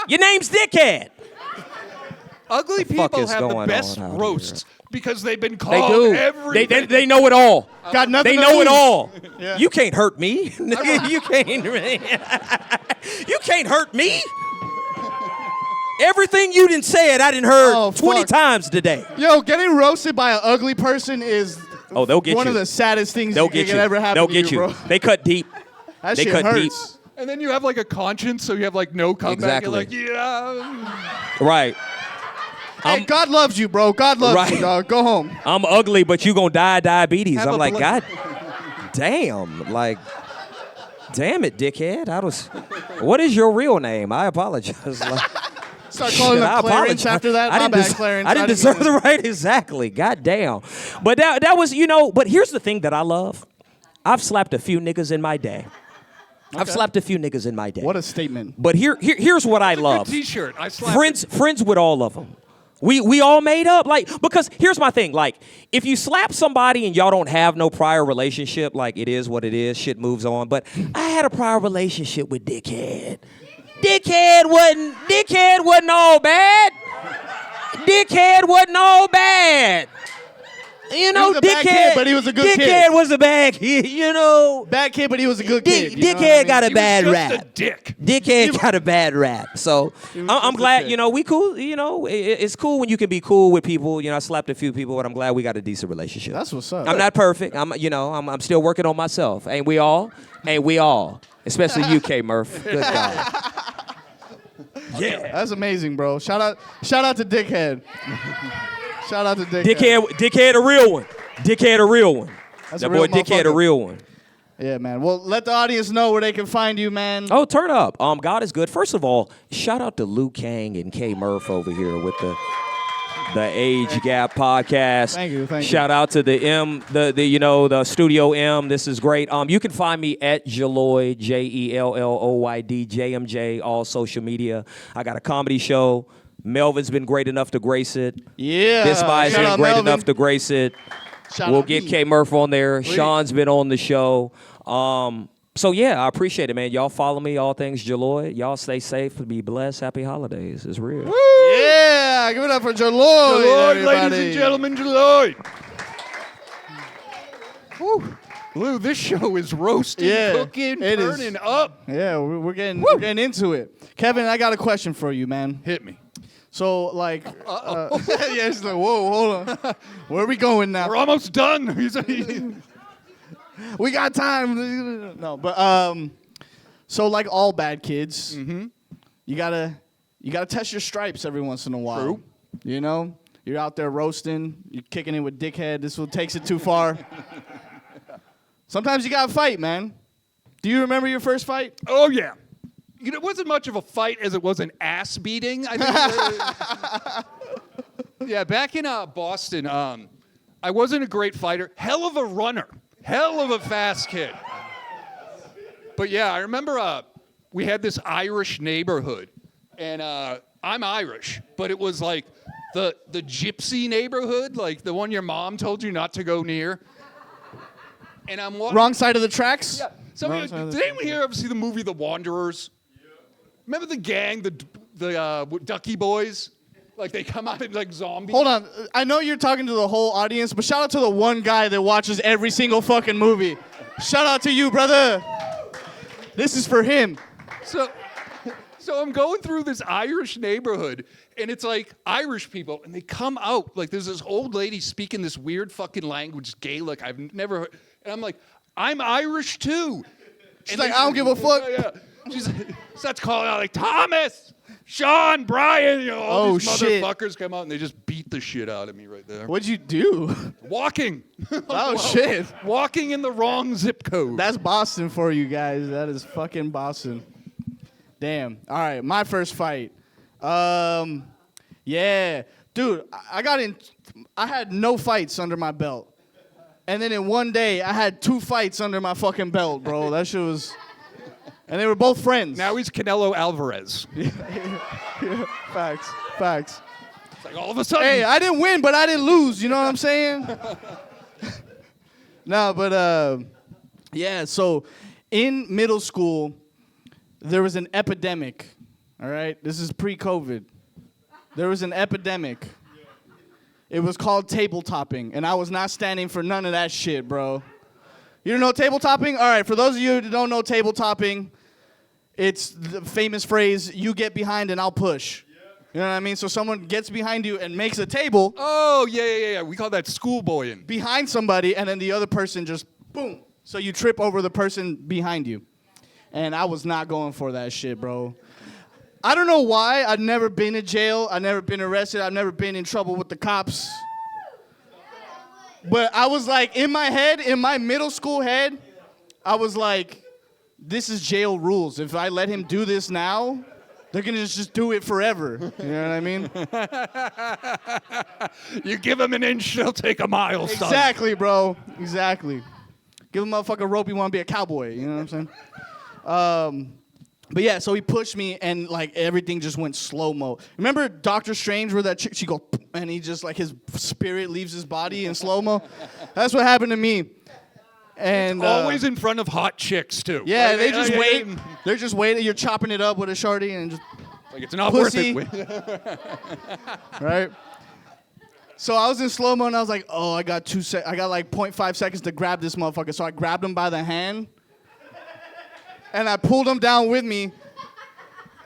your name's Dickhead. ugly fuck people is have the going best on out roasts because they've been They called do. everything. They know it all. Got nothing They to know it lose. all. Yeah. You can't hurt me. Nigga, you can't. You can't hurt me. Everything you done said, I done heard Oh, 20 fuck. times today. Yo, getting roasted by an ugly person is Oh, they'll get one you. of the saddest things They'll that get can you. ever happen They'll to get you. bro. They cut deep. That They shit cut deep. hurts. And then you have like a conscience, so you have like no comeback. Exactly. You're like, yeah. Right. Hey, God loves you, bro. God loves Right. you, dog. Go home. I'm ugly, but you gonna die of diabetes. Have I'm a like, blood- God damn. Like, damn it, dickhead. What is your real name? I apologize. Like, Start calling I them Clarence apologize. after that. I My didn't bad, des- Clarence. I didn't deserve the right. Exactly. God damn. But that was, but here's the thing that I love. I've slapped a few niggas in my day. I've slapped a few niggas in my day. What a statement. But here's what I Good love. T-shirt. I slapped Friends with all of them. We all made up, like, because here's my thing, like, if you slap somebody and y'all don't have no prior relationship, like, it is what it is, shit moves on. But I had a prior relationship with Dickhead. Dickhead wasn't all bad. Dickhead wasn't all bad. You know, was a bad kid, but he was a good kid. Dickhead was a bad kid, you know. Bad kid, but he was a good kid. you know what I Dickhead mean? got a He bad was just rap. a dick. Dickhead got a bad rap. So I'm glad, dick. you know, we cool. You know, it's cool when you can be cool with people. You know, I slapped a few people, but I'm glad we got a decent relationship. That's what's up. I'm not perfect. I'm still working on myself. Ain't we all? Ain't we all? Especially you, K Murph. Good God. Yeah. That's amazing, bro. Shout out to Dickhead. Shout out to Dickhead a real one. Dickhead a real one. That's That a real boy Dickhead a motherfucker. real one. Yeah, man. Well, let the audience know where they can find you, man. Oh, turn up. God is good. First of all, shout out to Lou Kang and K Murph over here with the Age Gap podcast. Thank you. Shout out to the M, the Studio M. This is great. You can find me at Jelloyd, JELLOYD, JMJ, all social media. I got a comedy show. Melvin's been great enough to grace it. Yeah. This guy's Shout been out great Melvin. enough to grace it. Shout We'll out get me. K Murph on there. Sean's been on the show. So yeah, I appreciate it, man. Y'all follow me, all things Jelloyd. Y'all stay safe, be blessed. Happy holidays. It's real. Yeah. Give it up for Jelloyd, Lloyd, ladies everybody. and gentlemen, Lloyd. Lou, this show is roasting, Yeah, cooking, it is. burning up. Yeah, we're getting into it. Kevin, I got a question for you, man. Hit me. So, like, yeah, it's like, whoa, hold on. Where are we going now? We're almost done. We got time. No, but so like all bad kids, you gotta test your stripes every once in a while. True. You know, you're out there roasting, you're kicking it with Dickhead. This one takes it too far. Sometimes you gotta fight, man. Do you remember your first fight? Oh, yeah. You know, it wasn't much of a fight as it was an ass beating. I think. Yeah, back in Boston, I wasn't a great fighter. Hell of a runner. Hell of a fast kid. But yeah, I remember we had this Irish neighborhood. And I'm Irish, but it was like the gypsy neighborhood, like the one your mom told you not to go near. And I'm walking. Wrong side of the tracks? Yeah. Did anyone here ever see the movie The Wanderers? Remember the gang, the Ducky Boys? Like they come out in like zombies. Hold on. I know you're talking to the whole audience, but shout out to the one guy that watches every single fucking movie. Shout out to you, brother. This is for him. So I'm going through this Irish neighborhood, and it's like Irish people, and they come out like there's this old lady speaking this weird fucking language, Gaelic I've never heard, and I'm like, I'm Irish too. She's like, I don't give a fuck. Yeah. She's starts calling out like Thomas, Sean, Brian, all these shit. motherfuckers come out and they just beat the shit out of me right there. What'd you do? Walking. Oh, shit. Walking in the wrong zip code. That's Boston for you guys. That is fucking Boston. Damn. All right, my first fight. Yeah. Dude, I had no fights under my belt. And then in one day, I had 2 fights under my fucking belt, bro. That shit was... And they were both friends. Now he's Canelo Alvarez. Facts. It's like all of a sudden. Hey, I didn't win, but I didn't lose. You know what I'm saying? No, but yeah. So in middle school, there was an epidemic. All right, this is pre-COVID. There was an epidemic. It was called tabletopping, and I was not standing for none of that shit, bro. You don't know tabletopping? All right, for those of you who don't know tabletopping, it's the famous phrase, you get behind and I'll push. You know what I mean? So someone gets behind you and makes a table Oh, yeah. We call that schoolboying. behind somebody, and then the other person just, boom. So you trip over the person behind you. And I was not going for that shit, bro. I don't know why. I've never been in jail. I've never been arrested. I've never been in trouble with the cops. But I was like, in my head, in my middle school head, I was like, this is jail rules. If I let him do this now, they're going to just do it forever. You know what I mean? You give him an inch, they'll take a mile, son. Exactly, bro. Exactly. Give a motherfucker a rope, you want to be a cowboy. You know what I'm saying? But yeah, so he pushed me, and like everything just went slow-mo. Remember Doctor Strange where that chick, she go, and he just like his spirit leaves his body in slow-mo? That's what happened to me. And Always in front of hot chicks, too. yeah, Like, they just yeah, wait. yeah. They're just waiting. You're chopping it up with a Shardy and just, Like, it's not Pussy. worth it. right? So I was in slow-mo and I was like, oh, I got like 0.5 seconds to grab this motherfucker. So I grabbed him by the hand and I pulled him down with me.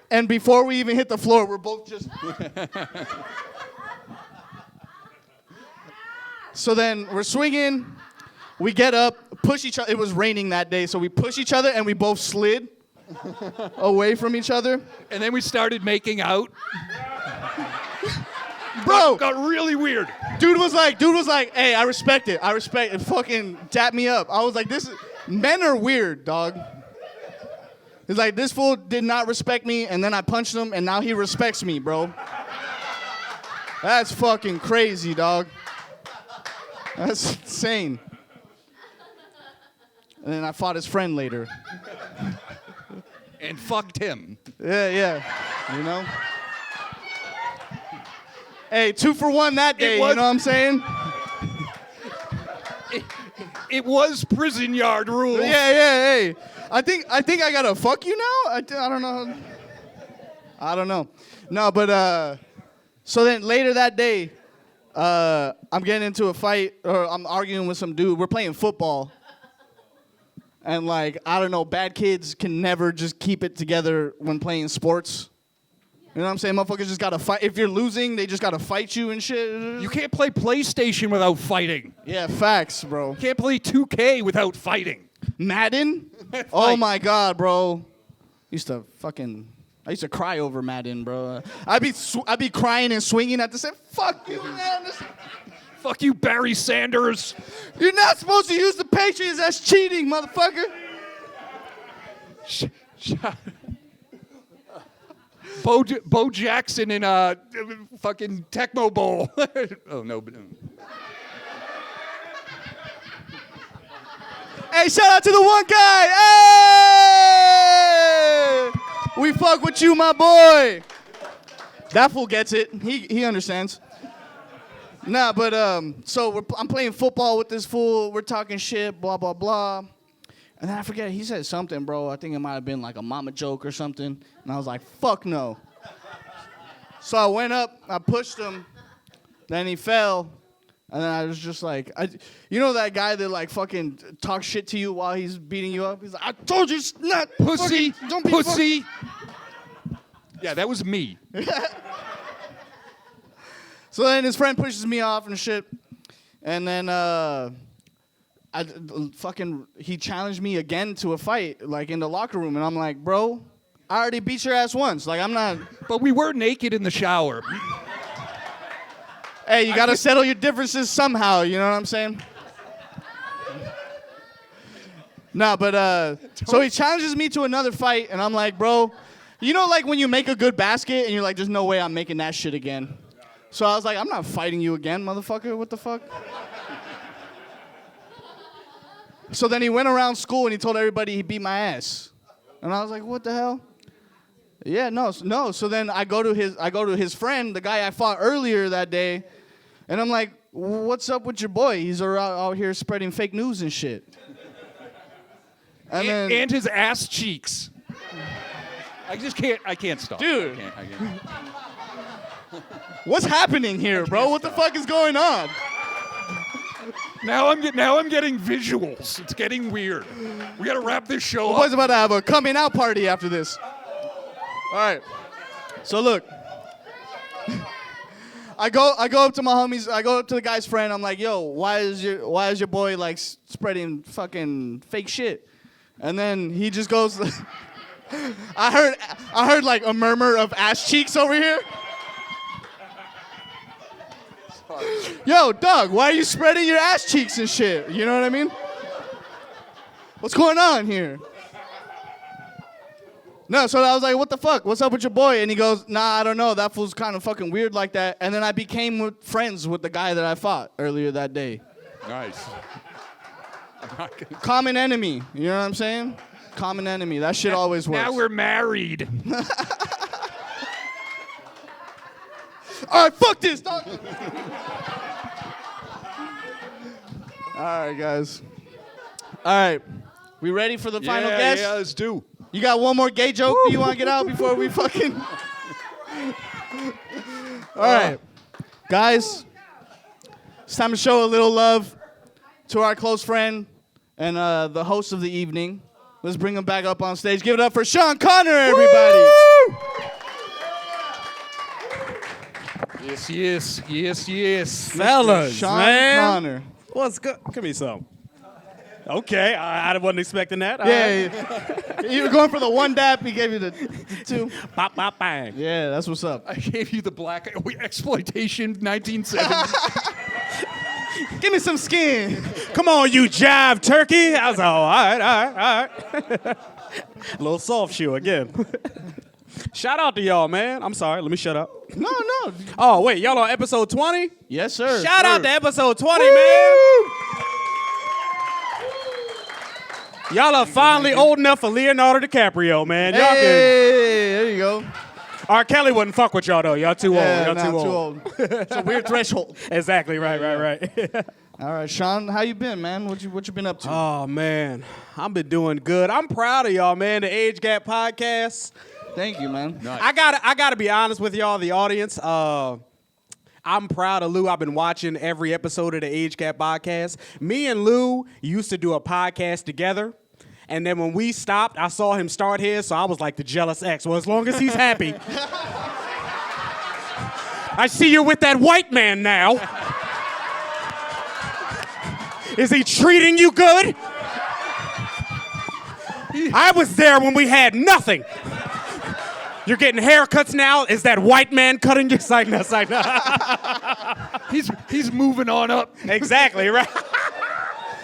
And before we even hit the floor, we're both just... So then we're swinging, we get up, push each other. It was raining that day, so we push each other and we both slid away from each other. And then we started making out. Bro, Got really weird. dude was like, hey, I respect it. Fucking dap me up. I was like, men are weird, dog. He's like, this fool did not respect me, and then I punched him, and now he respects me, bro. That's fucking crazy, dog. That's insane. And then I fought his friend later. And fucked him. Yeah, you know? Hey, 2 for 1 that day, you know what I'm saying? It was prison yard rules. Yeah, hey. I think I gotta fuck you now? I don't know. I don't know. No, but, so then later that day, I'm getting into a fight, or I'm arguing with some dude. We're playing football. And, like, I don't know, bad kids can never just keep it together when playing sports. You know what I'm saying? Motherfuckers just gotta fight. If you're losing, they just gotta fight you and shit. You can't play PlayStation without fighting. Yeah, facts, bro. You can't play 2K without fighting. Madden? Oh, my God, bro. I used to cry over Madden, bro. I'd be crying and swinging at the same. Fuck you, man. Fuck you, Barry Sanders. You're not supposed to use the Patriots. That's cheating, motherfucker. Bo Jackson in a fucking Tecmo Bowl. Oh, no. Hey, shout out to the one guy. Hey! We fuck with you, my boy. That fool gets it. He understands. Nah, but so I'm playing football with this fool. We're talking shit, blah, blah, blah. And then I forget, he said something, bro. I think it might have been like a mama joke or something. And I was like, fuck no. So I went up, I pushed him, then he fell. And then I was just like, you know that guy that like fucking talks shit to you while he's beating you up? He's like, I told you it's not Pussy. fucking, don't be Pussy. Yeah, that was me. So then his friend pushes me off and shit. And then he challenged me again to a fight, like in the locker room. And I'm like, bro, I already beat your ass once. Like, I'm not. But we were naked in the shower. Hey, you gotta settle your differences somehow, you know what I'm saying? No, but so he challenges me to another fight, and I'm like, bro, you know, like when you make a good basket and you're like, there's no way I'm making that shit again. So I was like, I'm not fighting you again, motherfucker. What the fuck? So then he went around school and he told everybody he beat my ass, and I was like, what the hell? Yeah, no. So then I go to his friend, the guy I fought earlier that day, and I'm like, what's up with your boy? He's out here spreading fake news and shit. And his ass cheeks. I can't stop. Dude. I can't. What's happening here, bro? What the fuck is going on? Now I'm getting visuals. It's getting weird. We gotta wrap this show My up. boy's about to have a coming out party after this. All right. So look. I go up to my homies. I go up to the guy's friend. I'm like, yo, why is your boy like spreading fucking fake shit? And then he just goes. I heard like a murmur of ass cheeks over here. Yo, Doug, why are you spreading your ass cheeks and shit? You know what I mean? What's going on here? No, so I was like, what the fuck? What's up with your boy? And he goes, nah, I don't know. That fool's kind of fucking weird like that. And then I became friends with the guy that I fought earlier that day. Nice. Common enemy. You know what I'm saying? Common enemy. That shit always works. Now we're married. All right, fuck this, dog. All right, guys. All right. We ready for the final guest? Yeah, let's do. You got one more gay joke that you want to get out before we fucking... All right. Guys, It's time to show a little love to our close friend and the host of the evening. Let's bring him back up on stage. Give it up for Sean Connor, everybody. Woo! Yes. Fellas, Sean man. Connor. What's good? Give me some. Okay, I wasn't expecting that. Yeah, you were going for the one dap. He gave you the two. Pop, pop, bang. Yeah, that's what's up. I gave you the black exploitation 1970s. Give me some skin. Come on, you jive turkey. I was like, all right. A little soft shoe again. Shout out to y'all, man. I'm sorry. Let me shut up. No. Oh, wait, y'all on episode 20? Yes, sir. Shout out sir. to episode 20, man. Y'all are finally old enough for Leonardo DiCaprio, man. Y'all Hey, there you go. R. Kelly wouldn't fuck with y'all, though. Y'all too Yeah, old. Y'all nah, too old. It's a weird threshold. Exactly, right. All right, Sean, how you been, man? What you been up to? Oh, man. I've been doing good. I'm proud of y'all, man. The Age Gap Podcast. Thank you, man. I gotta be honest with y'all, the audience. I'm proud of Lou. I've been watching every episode of the Age Gap Podcast. Me and Lou used to do a podcast together. And then when we stopped, I saw him start his, so I was like the jealous ex. Well, as long as he's happy. I see you're with that white man now. Is he treating you good? I was there when we had nothing. You're getting haircuts now. Is that white man cutting your side? No. He's moving on up. Exactly, right?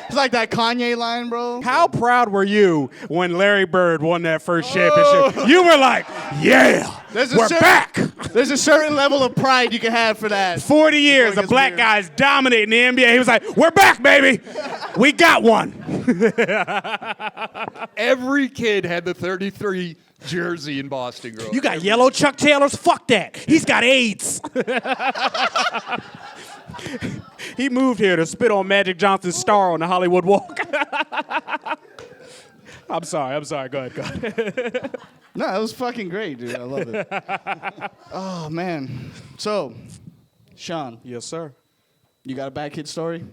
It's like that Kanye line, bro. How proud were you when Larry Bird won that first championship? You were like, yeah, we're back. There's a certain level of pride you can have for that. 40 years, Before it a gets black weird. guy's dominating the NBA. He was like, we're back, baby. We got one. Every kid had the 33 jersey in Boston growing up. You got yellow Chuck Taylors? Fuck that. He's got AIDS. He moved here to spit on Magic Johnson's star on the Hollywood Walk. I'm sorry. Go ahead. No, it was fucking great, dude. I love it. Oh, man. So, Sean, Yes, sir. you got a bad kid story?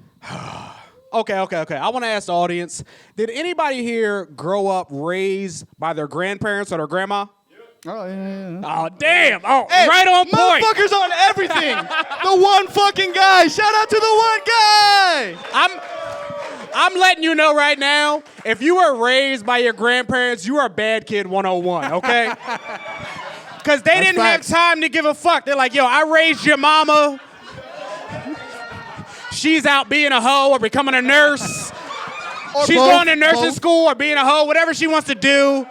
Okay. I want to ask the audience, did anybody here grow up raised by their grandparents or their grandma? Oh, yeah. Oh, damn. Oh, Hey, right on point. Motherfuckers on everything. The one fucking guy. Shout out to the one guy. I'm letting you know right now, if you were raised by your grandparents, you are bad kid 101, okay? Because they didn't facts. have time to give a fuck. They're like, yo, I raised your mama. She's out being a hoe or becoming a nurse. She's both, going to nursing both. school or being a hoe, whatever she wants to do.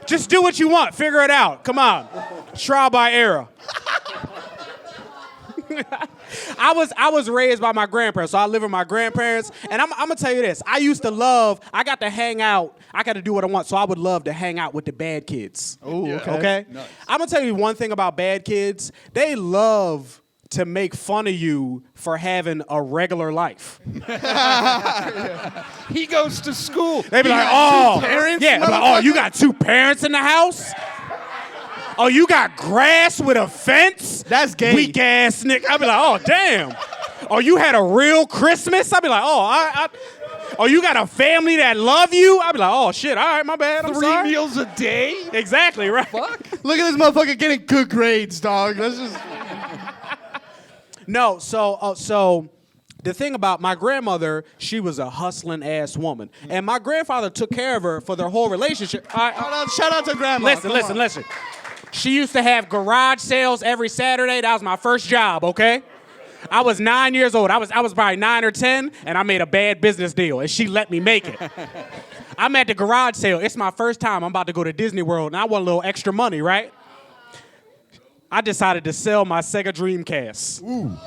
Just do what you want. Figure it out. Come on. Trial by error. I was raised by my grandparents, so I live with my grandparents. And I'm gonna tell you this. I got to hang out. I got to do what I want, so I would love to hang out with the bad kids. Ooh, Yeah. Okay? Nice. I'm I'm gonna tell you one thing about bad kids. They love to make fun of you for having a regular life. He goes to school. They be like, got oh, two parents, yeah, be like, oh, you got two parents in the house? Oh, you got grass with a fence? That's gay. Weak ass nigga. I be like, oh, damn. Oh, you had a real Christmas? I be like, oh, oh, you got a family that love you? I be like, oh shit, all right, my bad. I'm 3 sorry. meals a day? Exactly, right. Fuck. Look at this motherfucker getting good grades, dog. That's just. No, so the thing about my grandmother, she was a hustling ass woman, and my grandfather took care of her for their whole relationship. Shout out to grandma. Listen. She used to have garage sales every Saturday. That was my first job. Okay, I was 9 years old. I was probably 9 or 10, and I made a bad business deal, and she let me make it. I'm at the garage sale. It's my first time. I'm about to go to Disney World, and I want a little extra money, right? I decided to sell my Sega Dreamcast.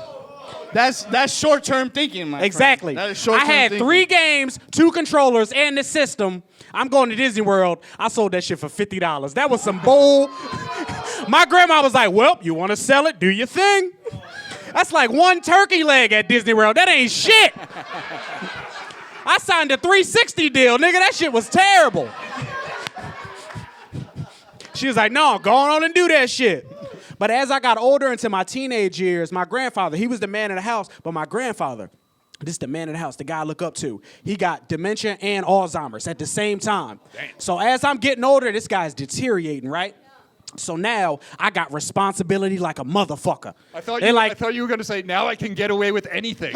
That's short-term thinking, my Exactly. friend. That is I short-term had thinking. 3 games, 2 controllers, and the system. I'm going to Disney World. I sold that shit for $50. That was some bull. My grandma was like, well, you want to sell it? Do your thing. That's like 1 turkey leg at Disney World. That ain't shit. I signed a 360 deal, nigga. That shit was terrible. She was like, no, go on and do that shit. But as I got older into my teenage years, my grandfather, he was the man of the house, but my grandfather, this is the man of the house, the guy I look up to. He got dementia and Alzheimer's at the same time. Damn. So as I'm getting older, this guy's deteriorating, right? So now I got responsibility like a motherfucker. I thought you were going to say, now I can get away with anything.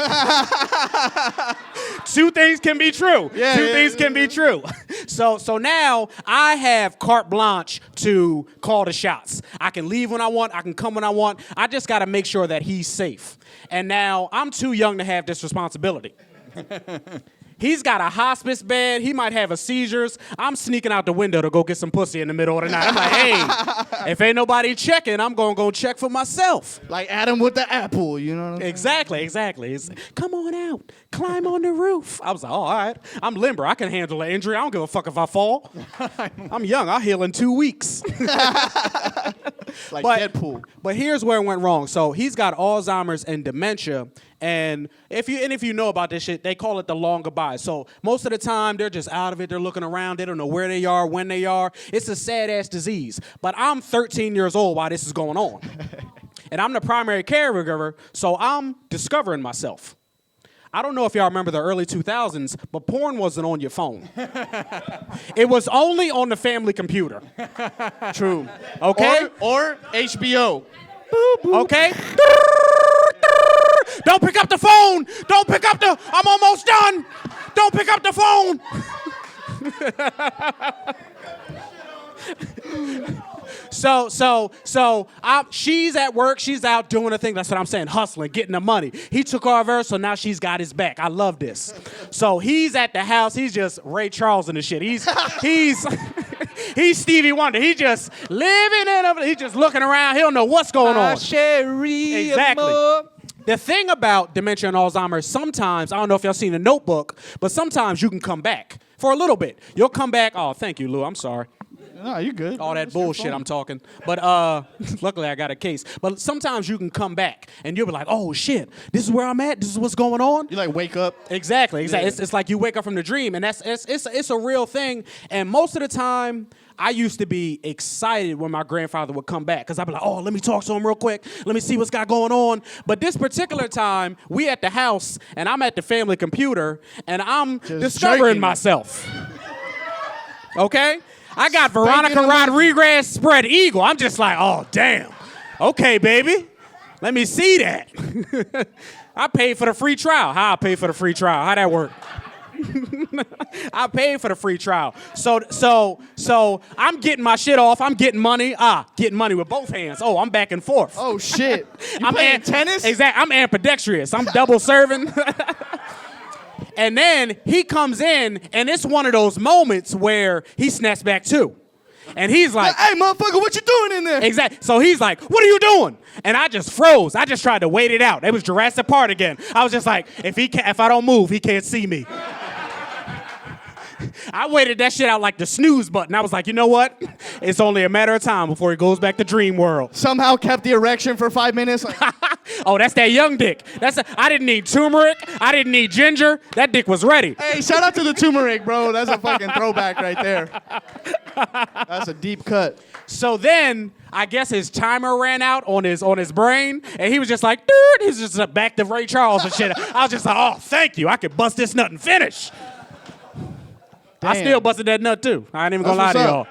Two things can be true. Two things can be true. So now I have carte blanche to call the shots. I can leave when I want. I can come when I want. I just got to make sure that he's safe. And now I'm too young to have this responsibility. He's got a hospice bed. He might have a seizures. I'm sneaking out the window to go get some pussy in the middle of the night. I'm like, hey, if ain't nobody checking, I'm going to go check for myself. Like Adam with the apple, you know what I'm saying? Exactly. It's, come on out. Climb on the roof. I was like, oh, all right. I'm limber. I can handle an injury. I don't give a fuck if I fall. I'm young. I'll heal in 2 weeks. Like Deadpool. But here's where it went wrong. So he's got Alzheimer's and dementia. And if you know about this shit, they call it the long goodbye. So most of the time, they're just out of it. They're looking around. They don't know where they are, when they are. It's a sad-ass disease. But I'm 13 years old while this is going on. And I'm the primary caregiver, so I'm discovering myself. I don't know if y'all remember the early 2000s, but porn wasn't on your phone. It was only on the family computer. True. Okay? Or HBO. Okay? Don't pick up the phone! Don't pick up the... I'm almost done! Don't pick up the phone! She's at work, she's out doing her thing. That's what I'm saying, hustling, getting the money. He took care of her, so now she's got his back. I love this. So he's at the house, he's just Ray Charles and the shit. He's Stevie Wonder. He just living in it. He's just looking around. He don't know what's going on. Exactly. The thing about dementia and Alzheimer's, sometimes, I don't know if y'all seen The Notebook, but sometimes you can come back for a little bit. You'll come back. Oh, thank you, Lou. I'm sorry. No, you good. All that bullshit I'm talking. But luckily I got a case. But sometimes you can come back and you'll be like, oh shit, this is where I'm at. This is what's going on. You like wake up. Exactly. Yeah. It's like you wake up from the dream, and it's a real thing. And most of the time, I used to be excited when my grandfather would come back because I'd be like, oh, let me talk to him real quick. Let me see what's got going on. But this particular time, we at the house, and I'm at the family computer, and I'm discovering jerking. myself. Okay? I got Veronica Rodriguez spread eagle. I'm just like, oh, damn. Okay, baby. Let me see that. I paid for the free trial. How I pay for the free trial? How'd that work? I paid for the free trial. So I'm getting my shit off. I'm getting money. Getting money with both hands. Oh, I'm back and forth. Oh, shit. You playing tennis? Exactly. I'm ambidextrous. I'm double serving. And then he comes in, and it's one of those moments where he snaps back too. And he's like, hey, motherfucker, what you doing in there? Exactly. So he's like, what are you doing? And I just froze. I just tried to wait it out. It was Jurassic Park again. I was just like, if I don't move, he can't see me. I waited that shit out like the snooze button. I was like, you know what? It's only a matter of time before he goes back to dream world. Somehow kept the erection for 5 minutes. Oh, that's that young dick. I didn't need turmeric. I didn't need ginger. That dick was ready. Hey, shout out to the turmeric, bro. That's a fucking throwback right there. That's a deep cut. So then, I guess his timer ran out on his brain, and he was just like, dude, he's just back to Ray Charles and shit. I was just like, oh, thank you. I could bust this nut and finish. Damn. I still busted that nut too. I ain't even gonna lie to y'all.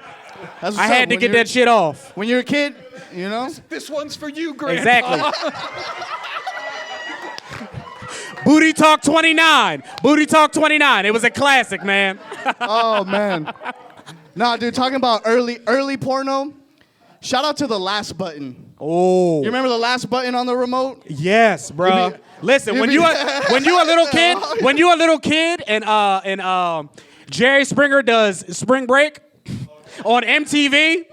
I had to get that shit off. When you're a kid, you know? This one's for you, Grandpa. Exactly. Booty Talk 29. Booty Talk 29. It was a classic, man. Oh, man. Nah, dude, talking about early porno, shout out to the last button. Oh. You remember the last button on the remote? Yes, bro. Listen, when you a little kid and Jerry Springer does Spring Break on MTV,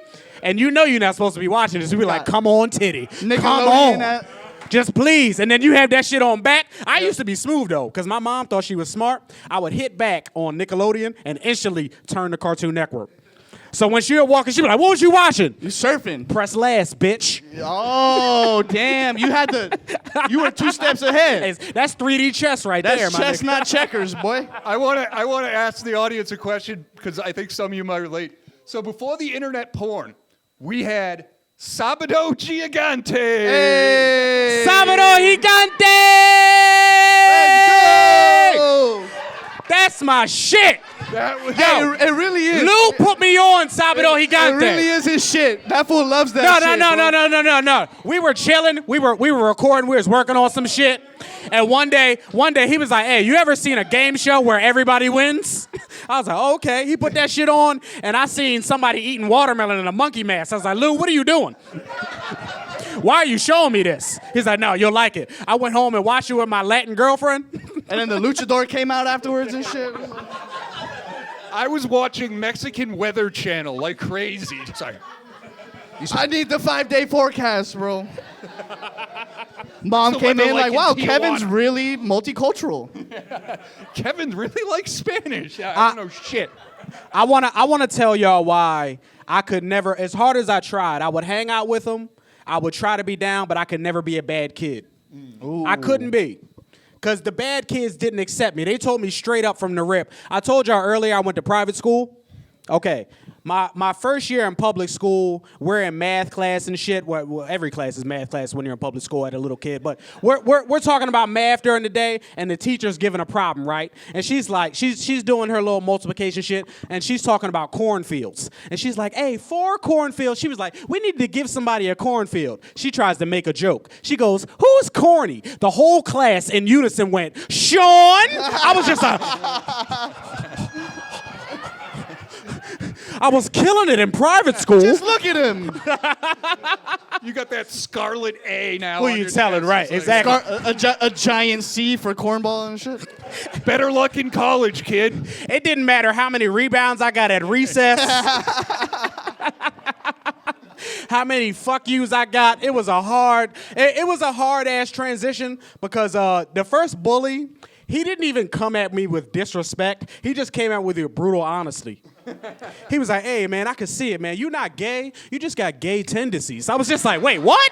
and you know you're not supposed to be watching this, you be like, come on, titty. Come on. Just please. And then you have that shit on back. I used to be smooth, though, because my mom thought she was smart. I would hit back on Nickelodeon and instantly turn to Cartoon Network. So when she would walk in, she'd be like, what was you watching? You surfing. Press last, bitch. Oh, damn. You were 2 steps ahead. That's 3D chess right there, That's my chess, nigga. not checkers, boy. I want to ask the audience a question because I think some of you might relate. So before the internet porn, we had Sabado Gigante. Hey! Sábado Gigante! Let's go! That's my shit. That was, Hey, it really is. Lou put me on Sábado Gigante. It really is his shit. That fool loves that No, shit. no. We were chilling. We were recording. We was working on some shit. And one day he was like, "Hey, you ever seen a game show where everybody wins?" I was like, oh, "Okay." He put that shit on, and I seen somebody eating watermelon in a monkey mask. I was like, "Lou, what are you doing? Why are you showing me this?" He's like, "No, you'll like it." I went home and watched it with my Latin girlfriend. And then the luchador came out afterwards and shit. I was watching Mexican Weather Channel like crazy. Sorry. I need the 5-day forecast, bro. Mom the came weather in like like, in wow, Tijuana." Kevin's really multicultural. Kevin really likes Spanish. I don't know shit. I wanna tell y'all why I could never, as hard as I tried, I would hang out with him. I would try to be down, but I could never be a bad kid. I couldn't be. Because the bad kids didn't accept me. They told me straight up from the rip. I told y'all earlier I went to private school. Okay. My first year in public school, we're in math class and shit. Well, every class is math class when you're in public school as a little kid. But we're talking about math during the day, and the teacher's giving a problem, right? And she's like, she's doing her little multiplication shit, and she's talking about cornfields. And she's like, "Hey, 4 cornfields." She was like, "We need to give somebody a cornfield." She tries to make a joke. She goes, "Who's corny?" The whole class in unison went, "Sean." I was just I was killing it in private school. Just look at him. You got that scarlet A now. Who on you your telling, chest. right? It's like, Exactly. A giant C for cornball and shit. Better luck in college, kid. It didn't matter how many rebounds I got at recess. How many fuck yous I got. It was a hard ass transition because the first bully, he didn't even come at me with disrespect. He just came out with your brutal honesty. He was like, "Hey, man, I can see it, man. You're not gay. You just got gay tendencies." I was just like, "Wait, what?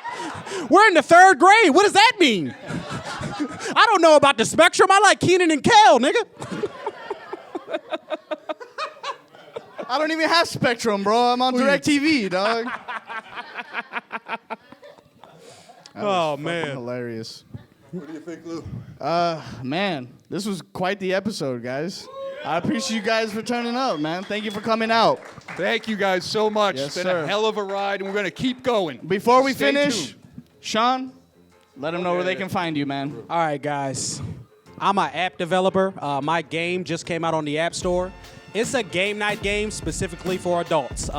We're in the 3rd grade. What does that mean?" I don't know about the spectrum. I like Keenan and Kel, nigga. I don't even have Spectrum, bro. I'm on DirecTV, dog. Oh, Fucking man. hilarious. What do you think, Lou? Man, this was quite the episode, guys. I appreciate you guys for turning up, man. Thank you for coming out. Thank you guys so much. Yes, It's been sir. a hell of a ride, and we're going to keep going. Before we Stay finish, tuned. Sean, let them know where they can find you, man. All right, guys. I'm an app developer. My game just came out on the App Store. It's a game night game specifically for adults.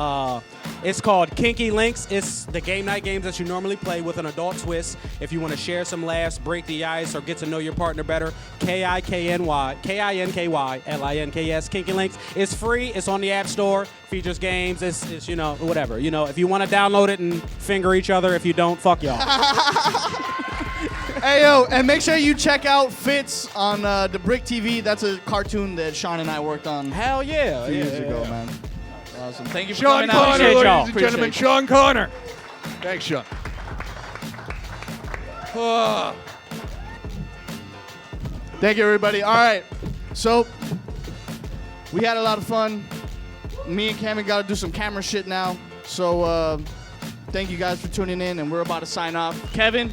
It's called Kinky Links. It's the game night games that you normally play with an adult twist. If you want to share some laughs, break the ice, or get to know your partner better, KINKYLINKS, Kinky Links. It's free. It's on the App Store. Features games. It's whatever. If you want to download it and finger each other, if you don't, fuck y'all. Hey, yo, and make sure you check out Fitz on the Brick TV. That's a cartoon that Sean and I worked on Hell yeah. 2 years ago, man. Awesome. Thank you for Sean coming out. Connor, Appreciate y'all. ladies and gentlemen. Appreciate Sean Connor. Thanks, Sean. Ah. Thank you, everybody. All right. So, we had a lot of fun. Me and Kevin got to do some camera shit now. So, thank you guys for tuning in, and we're about to sign off. Kevin?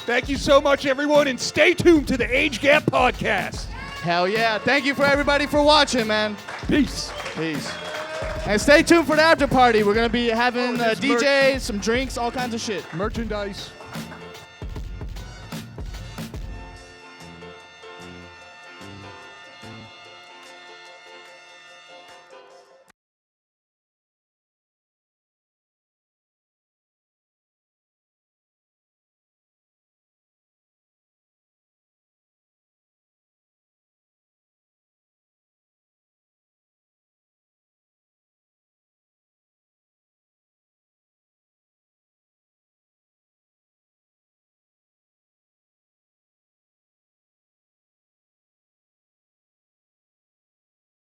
Thank you so much, everyone, and stay tuned to the Age Gap Podcast. Hell yeah. Thank you for everybody for watching, man. Peace. Peace. And stay tuned for the after party. We're going to be having a there's DJ, some drinks, all kinds of shit. Merchandise.